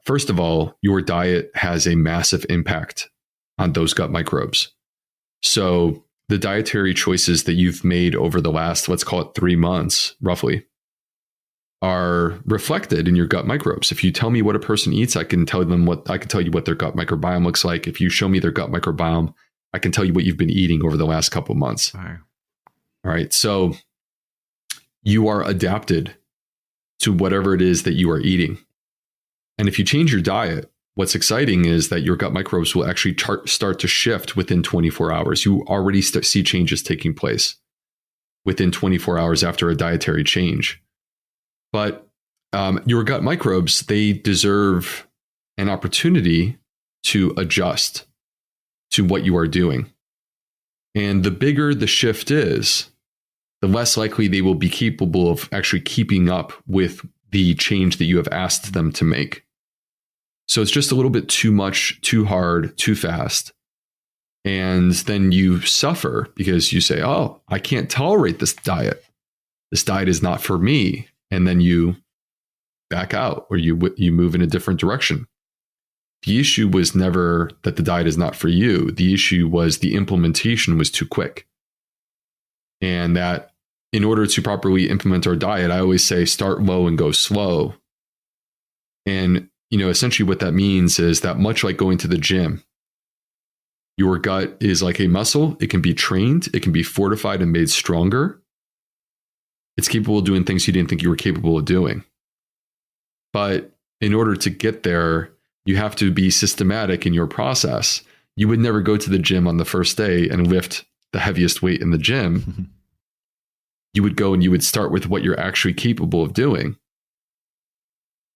Speaker 2: first of all, your diet has a massive impact on those gut microbes. So the dietary choices that you've made over the last, let's call it 3 months, roughly, are reflected in your gut microbes. If you tell me what a person eats, I can tell you what their gut microbiome looks like. If you show me their gut microbiome, I can tell you what you've been eating over the last couple of months.
Speaker 1: Wow.
Speaker 2: All right. So you are adapted to whatever it is that you are eating. And if you change your diet, what's exciting is that your gut microbes will actually start to shift within 24 hours. You already see changes taking place within 24 hours after a dietary change. But your gut microbes, they deserve an opportunity to adjust to what you are doing. And the bigger the shift is, the less likely they will be capable of actually keeping up with the change that you have asked them to make. So it's just a little bit too much, too hard, too fast. And then you suffer because you say, oh, I can't tolerate this diet. This diet is not for me. And then you back out, or you move in a different direction. The issue was never that the diet is not for you. The issue was the implementation was too quick. And that in order to properly implement our diet, I always say start low and go slow. And essentially what that means is that much like going to the gym, your gut is like a muscle. It can be trained. It can be fortified and made stronger. It's capable of doing things you didn't think you were capable of doing. But in order to get there, you have to be systematic in your process. You would never go to the gym on the first day and lift the heaviest weight in the gym. you would go and you would start with what you're actually capable of doing.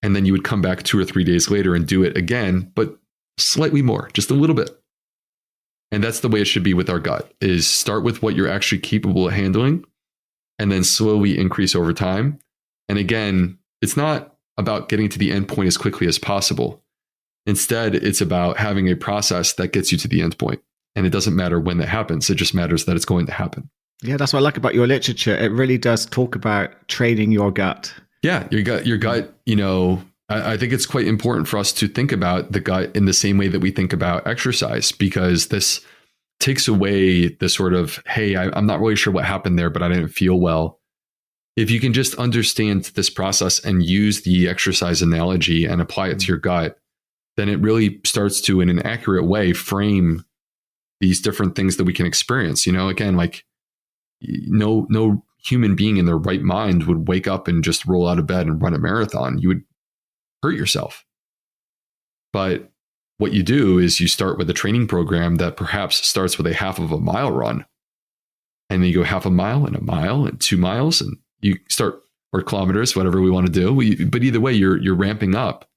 Speaker 2: And then you would come back 2 or 3 days later and do it again, but slightly more, just a little bit. And that's the way it should be with our gut, is start with what you're actually capable of handling and then slowly increase over time. And again, it's not about getting to the end point as quickly as possible. Instead, it's about having a process that gets you to the end point. And it doesn't matter when that happens. It just matters that it's going to happen.
Speaker 1: Yeah, that's what I like about your literature. It really does talk about training your gut.
Speaker 2: Yeah, your gut, I think it's quite important for us to think about the gut in the same way that we think about exercise, because this takes away the sort of, hey, I'm not really sure what happened there, but I didn't feel well. If you can just understand this process and use the exercise analogy and apply it to your gut, then it really starts to, in an accurate way, frame these different things that we can experience. Again, like no human being in their right mind would wake up and just roll out of bed and run a marathon. You would hurt yourself. But what you do is you start with a training program that perhaps starts with a half of a mile run. And then you go half a mile and 2 miles, and you start, or kilometers, whatever we want to do. But either way, you're ramping up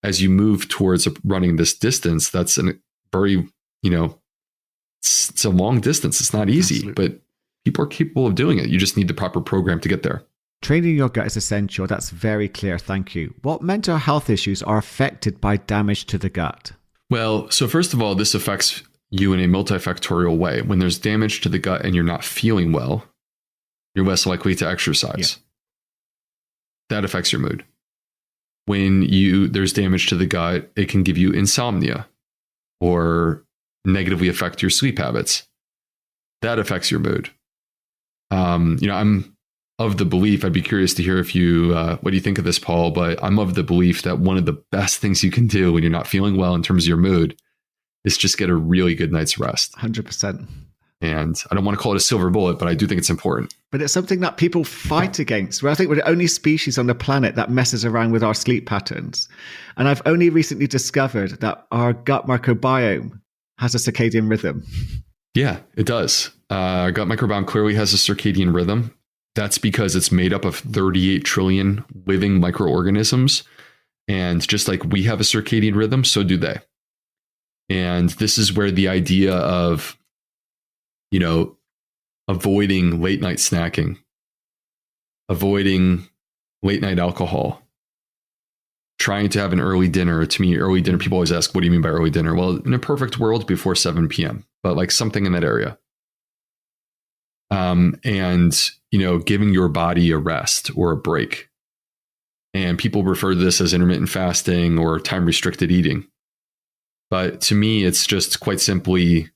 Speaker 2: as you move towards running this distance. That's a very, it's a long distance. It's not easy, Absolutely. But people are capable of doing it. You just need the proper program to get there.
Speaker 1: Training your gut is essential. That's very clear. Thank you. What mental health issues are affected by damage to the gut?
Speaker 2: Well, so first of all, this affects you in a multifactorial way. When there's damage to the gut and you're not feeling well, you're less likely to exercise. Yeah. That affects your mood. When there's damage to the gut, it can give you insomnia or negatively affect your sleep habits. That affects your mood. I'm of the belief, I'd be curious to hear if you, what do you think of this, Paul? But I'm of the belief that one of the best things you can do when you're not feeling well in terms of your mood is just get a really good night's rest.
Speaker 1: 100%.
Speaker 2: And I don't want to call it a silver bullet, but I do think it's important.
Speaker 1: But it's something that people fight against. I think we're the only species on the planet that messes around with our sleep patterns. And I've only recently discovered that our gut microbiome has a circadian rhythm.
Speaker 2: Yeah, it does. Our gut microbiome clearly has a circadian rhythm. That's because it's made up of 38 trillion living microorganisms. And just like we have a circadian rhythm, so do they. And this is where the idea of, avoiding late night snacking, avoiding late night alcohol, trying to have an early dinner. To me, early dinner, people always ask, what do you mean by early dinner? Well, in a perfect world, before 7 p.m., but like something in that area. And giving your body a rest or a break. And people refer to this as intermittent fasting or time restricted eating. But to me, it's just quite simply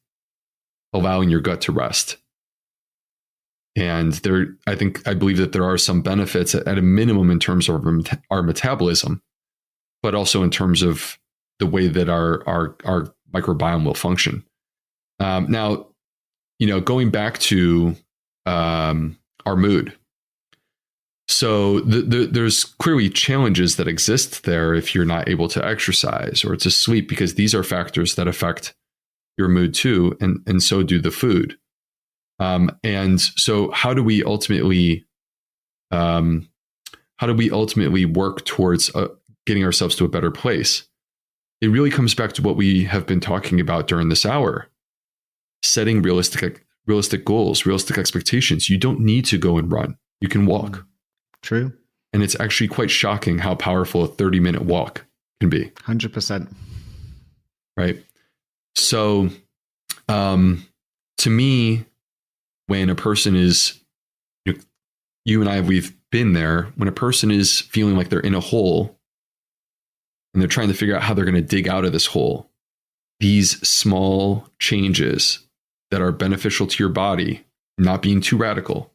Speaker 2: allowing your gut to rest. And I believe that there are some benefits at a minimum in terms of our metabolism, but also in terms of the way that our microbiome will function. Now, going back to our mood. So there's clearly challenges that exist there if you're not able to exercise or to sleep, because these are factors that affect your mood too, and so do the food. And so how do we ultimately work towards getting ourselves to a better place? It really comes back to what we have been talking about during this hour: setting realistic goals, realistic expectations. You don't need to go and run. You can walk.
Speaker 1: True.
Speaker 2: And it's actually quite shocking how powerful a 30-minute walk can be.
Speaker 1: 100%.
Speaker 2: Right. So, to me, when a person is, you and I, we've been there, when a person is feeling like they're in a hole and they're trying to figure out how they're going to dig out of this hole, these small changes that are beneficial to your body, not being too radical,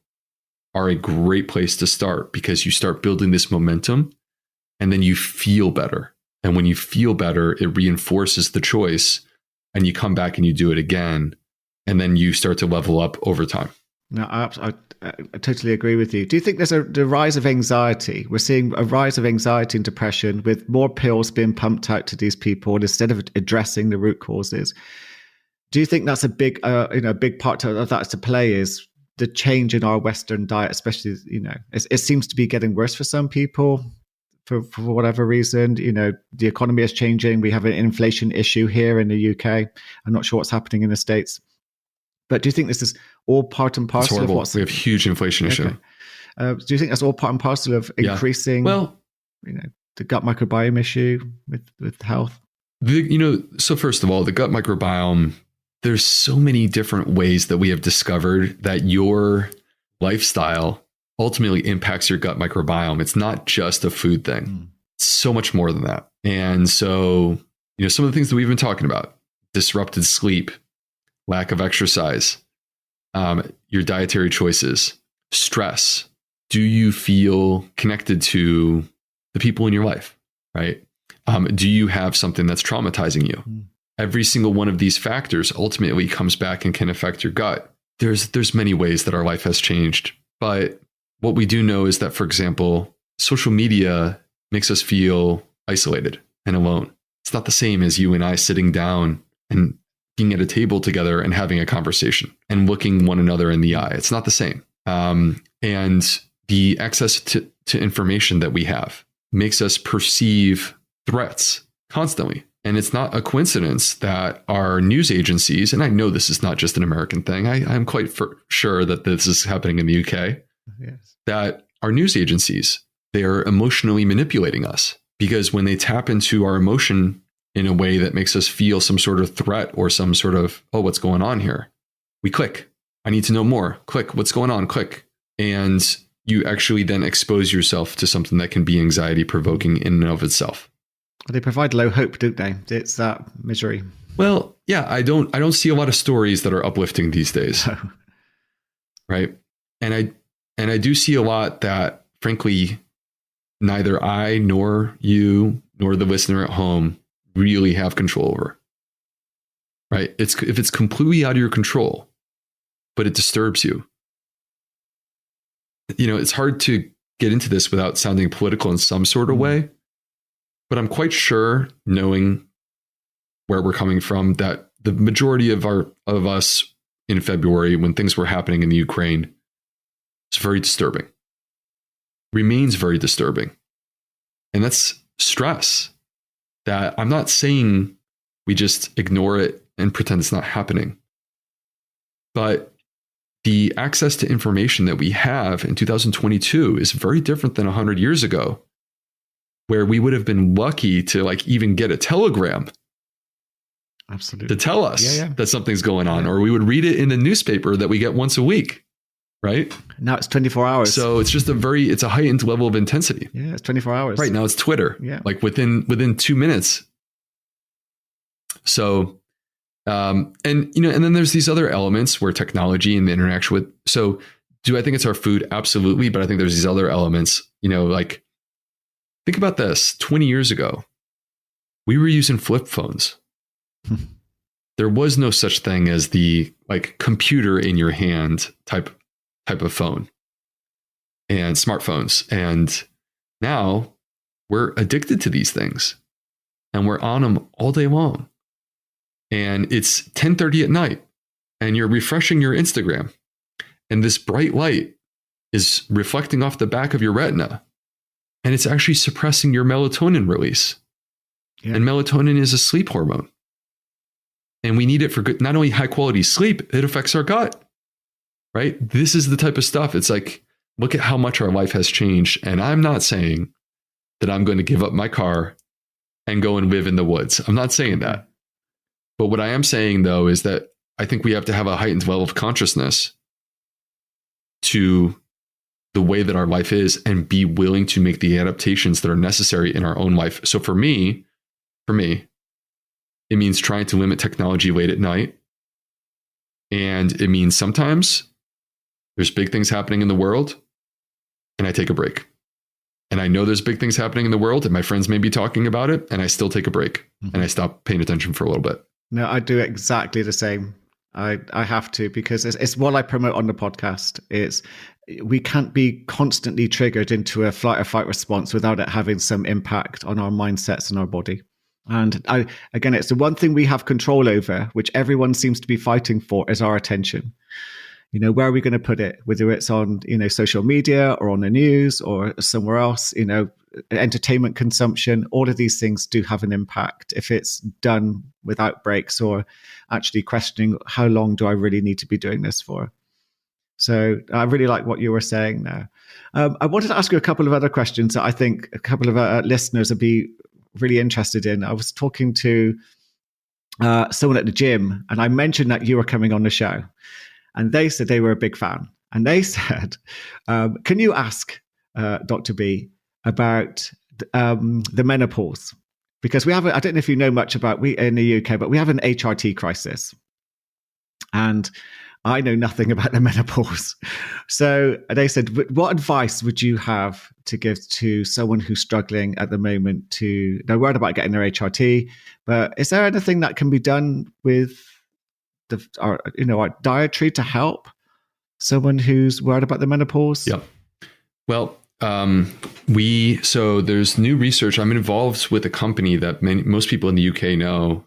Speaker 2: are a great place to start, because you start building this momentum and then you feel better. And when you feel better, it reinforces the choice, and you come back and you do it again. And then you start to level up over time.
Speaker 1: No, I totally agree with you. Do you think there's the rise of anxiety? We're seeing a rise of anxiety and depression with more pills being pumped out to these people instead of addressing the root causes. Do you think that's a big part of that to play, is the change in our Western diet, especially, it seems to be getting worse for some people for whatever reason. The economy is changing. We have an inflation issue here in the UK. I'm not sure what's happening in the States. But do you think this is all part and parcel of what's...
Speaker 2: We have huge inflation issue.
Speaker 1: Do you think that's all part and parcel of increasing, the gut microbiome issue with health?
Speaker 2: So first of all, the gut microbiome, there's so many different ways that we have discovered that your lifestyle ultimately impacts your gut microbiome. It's not just a food thing. It's so much more than that. And so, some of the things that we've been talking about, disrupted sleep, lack of exercise, your dietary choices, stress. Do you feel connected to the people in your life, right? Do you have something that's traumatizing you? Every single one of these factors ultimately comes back and can affect your gut. There's many ways that our life has changed, but what we do know is that, for example, social media makes us feel isolated and alone. It's not the same as you and I sitting down and being at a table together and having a conversation and looking one another in the eye. It's not the same. And the access to information that we have makes us perceive threats constantly. And it's not a coincidence that our news agencies, and I know this is not just an American thing, I'm quite sure that this is happening in the UK, that our news agencies, they are emotionally manipulating us, because when they tap into our emotion in a way that makes us feel some sort of threat or some sort of, oh, what's going on here? We click. I need to know more. Click. What's going on? Click. And you actually then expose yourself to something that can be anxiety provoking in and of itself.
Speaker 1: They provide low hope, don't they? It's that misery.
Speaker 2: Well, yeah, I don't see a lot of stories that are uplifting these days. No. Right. And I do see a lot that, frankly, neither I nor you nor the listener at home really have control over. Right. If it's completely out of your control, but it disturbs you. It's hard to get into this without sounding political in some sort of way. But I'm quite sure, knowing where we're coming from, that the majority of us in February, when things were happening in the Ukraine, it's very disturbing. Remains very disturbing. And that's stress. That I'm not saying we just ignore it and pretend it's not happening. But the access to information that we have in 2022 is very different than 100 years ago, where we would have been lucky to even get a telegram. Absolutely. To tell us that something's going on, or we would read it in the newspaper that we get once a week, right?
Speaker 1: Now it's 24 hours.
Speaker 2: So it's just it's a heightened level of intensity.
Speaker 1: Yeah, it's 24 hours.
Speaker 2: Right now it's Twitter. Yeah. Within 2 minutes. So, and then there's these other elements where technology and the interaction with, so do I think it's our food? Absolutely. But I think there's these other elements, think about this. 20 years ago, we were using flip phones. There was no such thing as the computer in your hand type of phone and smartphones. And now we're addicted to these things and we're on them all day long. And it's 10:30 at night and you're refreshing your Instagram and this bright light is reflecting off the back of your retina. And it's actually suppressing your melatonin release. Yeah. And melatonin is a sleep hormone. And we need it for good, not only high quality sleep, it affects our gut, right? This is the type of stuff. It's look at how much our life has changed. And I'm not saying that I'm going to give up my car and go and live in the woods. I'm not saying that. But what I am saying, though, is that I think we have to have a heightened level of consciousness to the way that our life is and be willing to make the adaptations that are necessary in our own life. So for me, it means trying to limit technology late at night. And it means sometimes there's big things happening in the world and I take a break. And I know there's big things happening in the world and my friends may be talking about it and I still take a break and I stop paying attention for a little bit.
Speaker 1: No, I do exactly the same. I have to, because it's what I promote on the podcast. We can't be constantly triggered into a flight or fight response without it having some impact on our mindsets and our body. And again, it's the one thing we have control over, which everyone seems to be fighting for, is our attention. where are we going to put it? Whether it's on, social media or on the news or somewhere else, entertainment consumption, all of these things do have an impact if it's done without breaks or actually questioning how long do I really need to be doing this for? So I really like what you were saying there. I wanted to ask you a couple of other questions that I think a couple of our listeners would be really interested in. I was talking to someone at the gym, and I mentioned that you were coming on the show, and they said they were a big fan. And they said, can you ask Dr. B about the menopause? Because we have, I don't know if you know much about, we in the UK, but we have an HRT crisis. And I know nothing about the menopause. So they said, what advice would you have to give to someone who's struggling at the moment they're worried about getting their HRT, but is there anything that can be done with our dietary to help someone who's worried about the menopause?
Speaker 2: Yeah. Well, so there's new research. I'm involved with a company that most people in the UK know,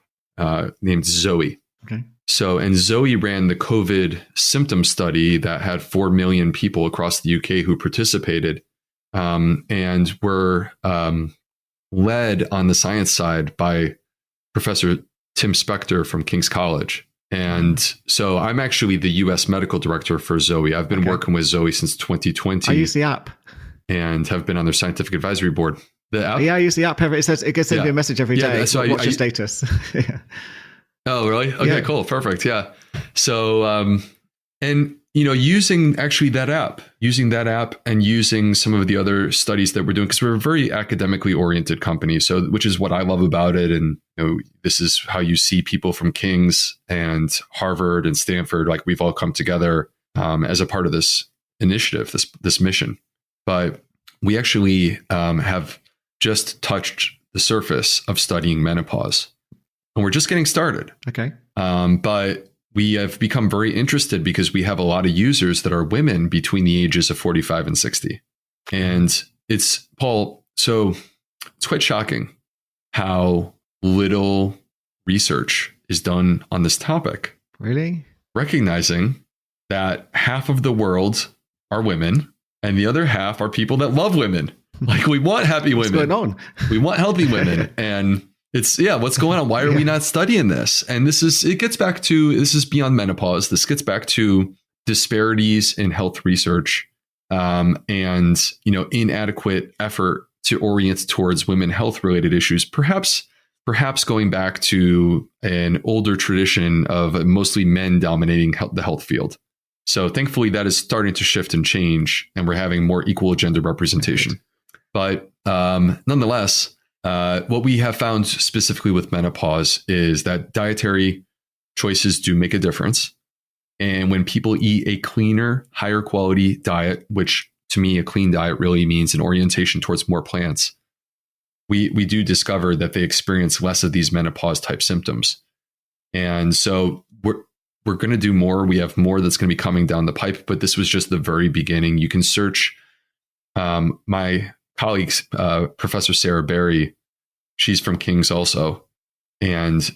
Speaker 2: named Zoe.
Speaker 1: Okay.
Speaker 2: And Zoe ran the COVID symptom study that had 4 million people across the UK who participated, and were led on the science side by Professor Tim Spector from King's College. And so I'm actually the US medical director for Zoe. I've been working with Zoe since 2020.
Speaker 1: I use the app.
Speaker 2: And have been on their scientific advisory board. The app?
Speaker 1: Yeah, I use the app. It gets sent me a message every day. So what's your status? Yeah.
Speaker 2: Oh, really? Okay, cool. Perfect. Yeah. So, and, using actually using that app and using some of the other studies that we're doing, because we're a very academically oriented company. So, which is what I love about it. And, this is how you see people from King's and Harvard and Stanford, like we've all come together as a part of this initiative, this mission. But we actually have just touched the surface of studying menopause. And we're just getting started.
Speaker 1: Okay.
Speaker 2: But we have become very interested because we have a lot of users that are women between the ages of 45 and 60. And it's, Paul, so it's quite shocking how little research is done on this topic.
Speaker 1: Really?
Speaker 2: Recognizing that half of the world are women and the other half are people that love women. Like, we want happy women.
Speaker 1: What's going on?
Speaker 2: We want healthy women. And it's, what's going on? Why are we not studying this? And this is beyond menopause. This gets back to disparities in health research, and, inadequate effort to orient towards women health related issues. Perhaps going back to an older tradition of mostly men dominating the health field. So thankfully that is starting to shift and change, and we're having more equal gender representation. But nonetheless, what we have found specifically with menopause is that dietary choices do make a difference. And when people eat a cleaner, higher quality diet, which to me, a clean diet really means an orientation towards more plants, we do discover that they experience less of these menopause type symptoms. And so we're going to do more. We have more that's going to be coming down the pipe, but this was just the very beginning. You can search my colleagues, Professor Sarah Berry. She's from King's also. And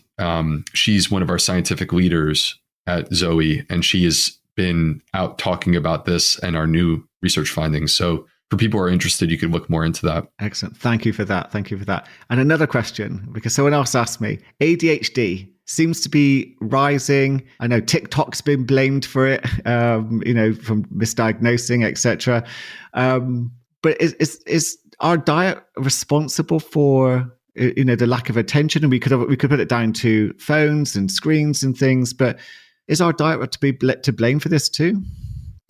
Speaker 2: she's one of our scientific leaders at Zoe. And she has been out talking about this and our new research findings. So for people who are interested, you could look more into that.
Speaker 1: Excellent. Thank you for that. And another question, because someone else asked me, ADHD seems to be rising. I know TikTok's been blamed for it, from misdiagnosing, etc. But is our diet responsible for the lack of attention? And we could put it down to phones and screens and things, but is our diet to be to blame for this too?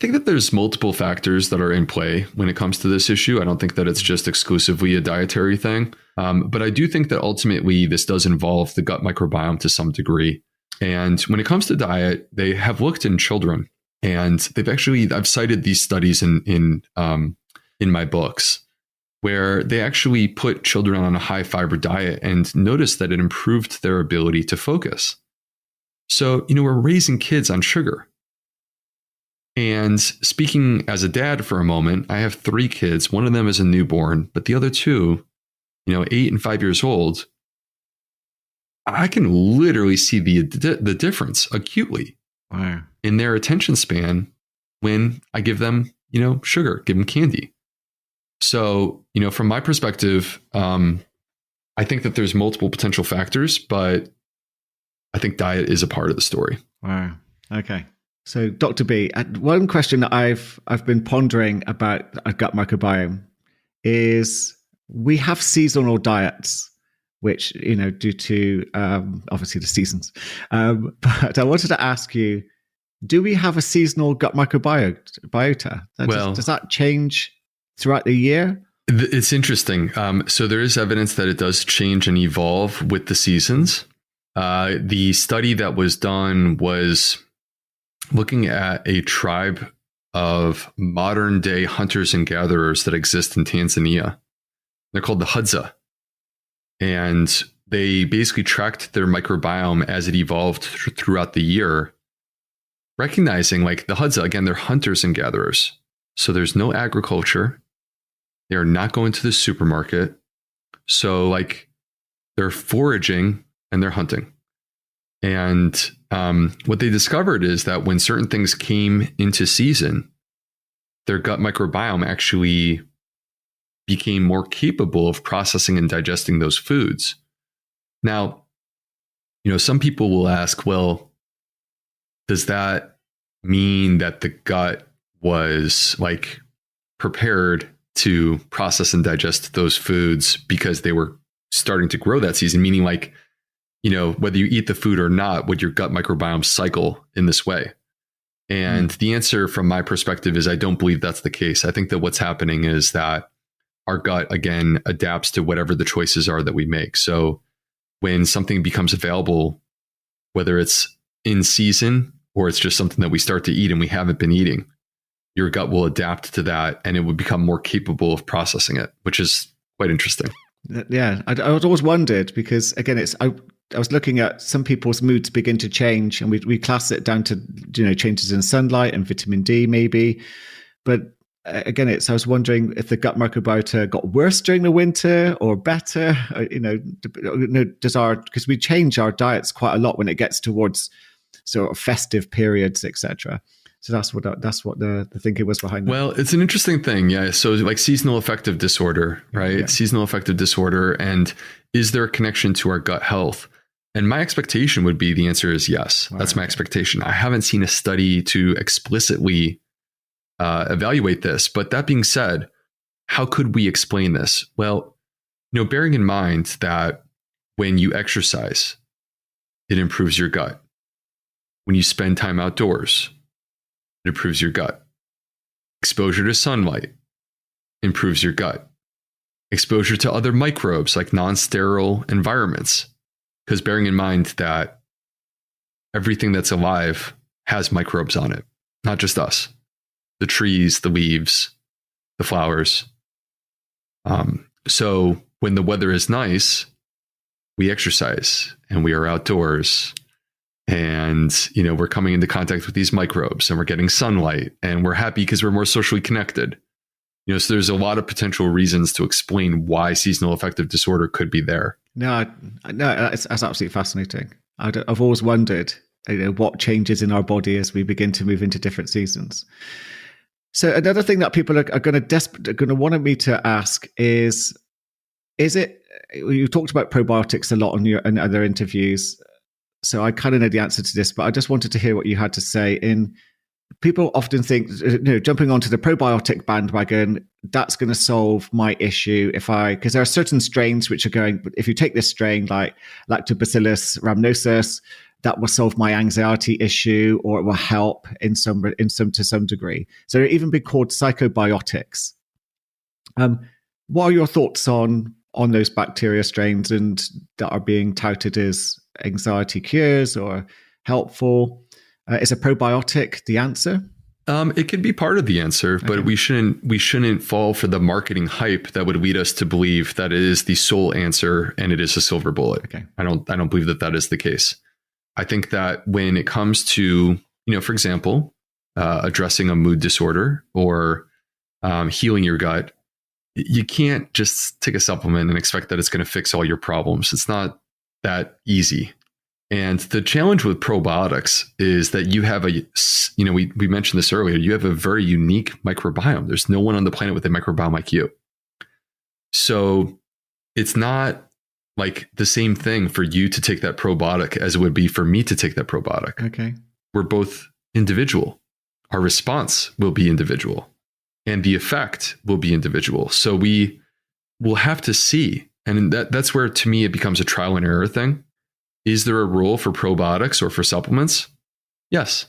Speaker 2: I think that there's multiple factors that are in play when it comes to this issue. I don't think that it's just exclusively a dietary thing. But I do think that ultimately this does involve the gut microbiome to some degree. And when it comes to diet, they have looked in children, and I've cited these studies in my books, where they actually put children on a high fiber diet and noticed that it improved their ability to focus. So, we're raising kids on sugar. And speaking as a dad for a moment, I have 3 kids. One of them is a newborn, but the other 2, 8 and 5 years old, I can literally see the difference acutely.
Speaker 1: Wow.
Speaker 2: In their attention span when I give them, sugar, give them candy. So, from my perspective, I think that there's multiple potential factors, but I think diet is a part of the story.
Speaker 1: Wow. Okay. So, Dr. B, one question that I've been pondering about a gut microbiome is we have seasonal diets, which, due to obviously the seasons. But I wanted to ask you, do we have a seasonal gut microbiota? Does that change throughout the year?
Speaker 2: It's interesting. So there is evidence that it does change and evolve with the seasons. The study that was done was looking at a tribe of modern day hunters and gatherers that exist in Tanzania. They're called the Hadza. And they basically tracked their microbiome as it evolved throughout the year, recognizing like the Hadza, again, they're hunters and gatherers. So there's no agriculture. They are not going to the supermarket. So like they're foraging and they're hunting. And what they discovered is that when certain things came into season, their gut microbiome actually became more capable of processing and digesting those foods. Now, some people will ask, well, does that mean that the gut was like prepared to process and digest those foods because they were starting to grow that season? Meaning like, whether you eat the food or not, would your gut microbiome cycle in this way? And the answer from my perspective is I don't believe that's the case. I think that what's happening is that our gut, again, adapts to whatever the choices are that we make. So when something becomes available, whether it's in season or it's just something that we start to eat and we haven't been eating, your gut will adapt to that and it will become more capable of processing it, which is quite interesting.
Speaker 1: Yeah, I always wondered because, again, I was looking at some people's moods begin to change, and we class it down to changes in sunlight and vitamin D maybe. But again, I was wondering if the gut microbiota got worse during the winter or better. Because we change our diets quite a lot when it gets towards sort of festive periods, etc. So that's what the thinking was behind that.
Speaker 2: Well, it's an interesting thing. Yeah. So like seasonal affective disorder, right? Yeah. Seasonal affective disorder. And is there a connection to our gut health? And my expectation would be the answer is yes. Wow. That's my expectation. I haven't seen a study to explicitly evaluate this. But that being said, how could we explain this? Well, bearing in mind that when you exercise, it improves your gut. When you spend time outdoors, it improves your gut. Exposure to sunlight improves your gut. Exposure to other microbes like non-sterile environments. Because bearing in mind that everything that's alive has microbes on it, not just us. The trees, the leaves, the flowers. So when the weather is nice, we exercise and we are outdoors. And, we're coming into contact with these microbes and we're getting sunlight and we're happy because we're more socially connected. So there's a lot of potential reasons to explain why seasonal affective disorder could be there.
Speaker 1: No, it's absolutely fascinating. I've always wondered, what changes in our body as we begin to move into different seasons. So another thing that people are going to want me to ask is it? You talked about probiotics a lot in other interviews. So I kind of know the answer to this, but I just wanted to hear what you had to say. People often think, jumping onto the probiotic bandwagon, that's going to solve my issue because there are certain strains which are going, if you take this strain like Lactobacillus rhamnosus, that will solve my anxiety issue, or it will help to some degree. So they're even been called psychobiotics. What are your thoughts on those bacteria strains and that are being touted as anxiety cures or helpful? Is a probiotic the answer?
Speaker 2: It could be part of the answer, but we shouldn't fall for the marketing hype that would lead us to believe that it is the sole answer and it is a silver bullet.
Speaker 1: Okay.
Speaker 2: I don't believe that is the case. I think that when it comes to, for example, addressing a mood disorder or healing your gut, you can't just take a supplement and expect that it's going to fix all your problems. It's not that easy. And the challenge with probiotics is that you have we mentioned this earlier, you have a very unique microbiome. There's no one on the planet with a microbiome like you. So it's not like the same thing for you to take that probiotic as it would be for me to take that probiotic.
Speaker 1: Okay.
Speaker 2: We're both individual. Our response will be individual and the effect will be individual. So we will have to see. And that's where, to me, it becomes a trial and error thing. Is there a role for probiotics or for supplements? Yes,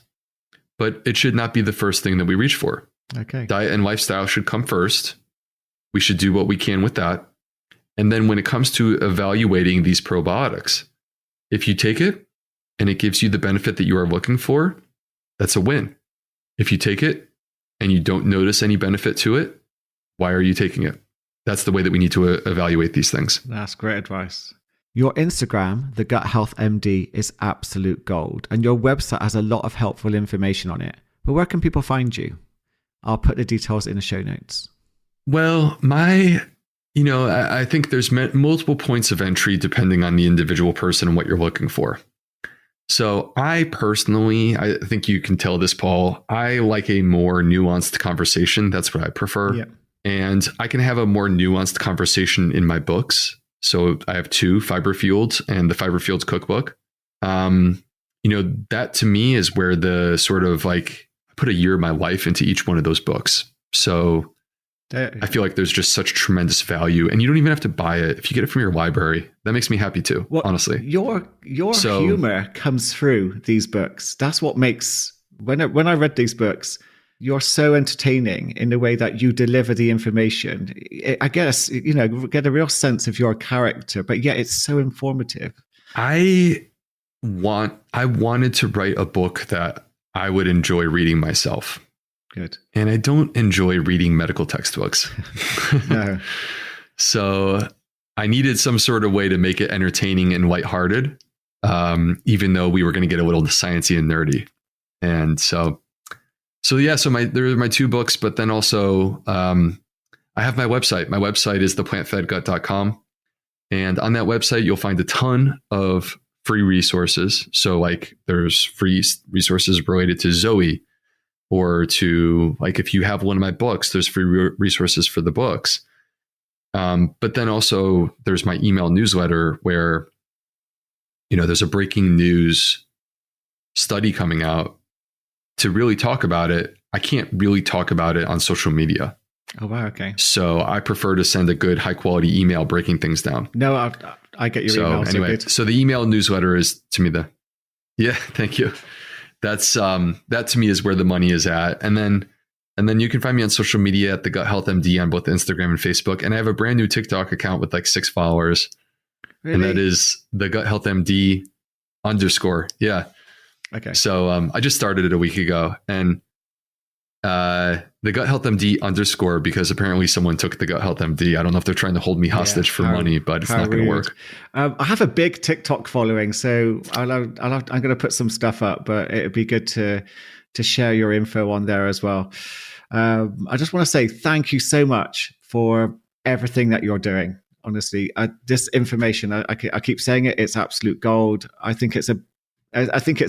Speaker 2: but it should not be the first thing that we reach for.
Speaker 1: Okay.
Speaker 2: Diet and lifestyle should come first. We should do what we can with that. And then when it comes to evaluating these probiotics, if you take it and it gives you the benefit that you are looking for, that's a win. If you take it and you don't notice any benefit to it, why are you taking it? That's the way that we need to evaluate these things.
Speaker 1: That's great advice. Your Instagram, the Gut Health MD, is absolute gold, and your website has a lot of helpful information on it. But where can people find you? I'll put the details in the show notes.
Speaker 2: Well, I think there's multiple points of entry depending on the individual person and what you're looking for. So I think you can tell this, Paul, I like a more nuanced conversation. That's what I prefer.
Speaker 1: Yeah. And
Speaker 2: I can have a more nuanced conversation in my books. So I have 2, Fibre Fueled and the Fibre Fueled Cookbook. That to me is where the sort of like I put a year of my life into each one of those books. So I feel like there's just such tremendous value, and you don't even have to buy it. If you get it from your library, that makes me happy too, honestly.
Speaker 1: Your humor comes through these books. That's what makes, when I read these books, you're so entertaining in the way that you deliver the information. I guess, get a real sense of your character, but yeah, it's so informative.
Speaker 2: I wanted to write a book that I would enjoy reading myself.
Speaker 1: Good. And
Speaker 2: I don't enjoy reading medical textbooks.
Speaker 1: No.
Speaker 2: So I needed some sort of way to make it entertaining and lighthearted, even though we were going to get a little sciencey and nerdy. And so there are my 2 books, but then also I have my website. My website is theplantfedgut.com. And on that website, you'll find a ton of free resources. So like there's free resources related to Zoe, or to like, if you have one of my books, there's free resources for the books. But then also there's my email newsletter where, there's a breaking news study coming out. To really talk about it, I can't really talk about it on social media.
Speaker 1: Oh, wow. Okay.
Speaker 2: So I prefer to send a good high quality email breaking things down.
Speaker 1: No, I get your email.
Speaker 2: Anyway, so the email newsletter is to me thank you. That's that to me is where the money is at. And then you can find me on social media at the Gut Health MD on both Instagram and Facebook. And I have a brand new TikTok account with like 6 followers. Really? And that is the Gut Health MD _. Yeah.
Speaker 1: Okay.
Speaker 2: So I just started it a week ago, and the Gut Health MD _, because apparently someone took the Gut Health MD. I don't know if they're trying to hold me hostage for money, but it's not going to work.
Speaker 1: I have a big TikTok following, so I'm going to put some stuff up, but it'd be good to share your info on there as well. I just want to say thank you so much for everything that you're doing. Honestly, this information, I keep saying it, it's absolute gold. I think it's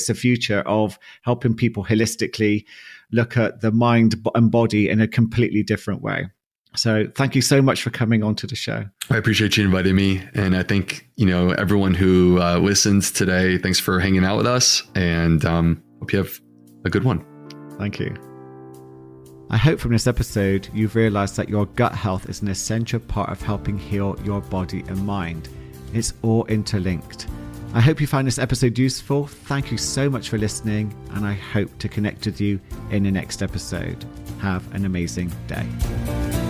Speaker 1: the future of helping people holistically look at the mind and body in a completely different way. So thank you so much for coming on to the show.
Speaker 2: I appreciate you inviting me. And I think, everyone who listens today, thanks for hanging out with us, and hope you have a good one.
Speaker 1: Thank you. I hope from this episode, you've realized that your gut health is an essential part of helping heal your body and mind. It's all interlinked. I hope you find this episode useful. Thank you so much for listening, and I hope to connect with you in the next episode. Have an amazing day.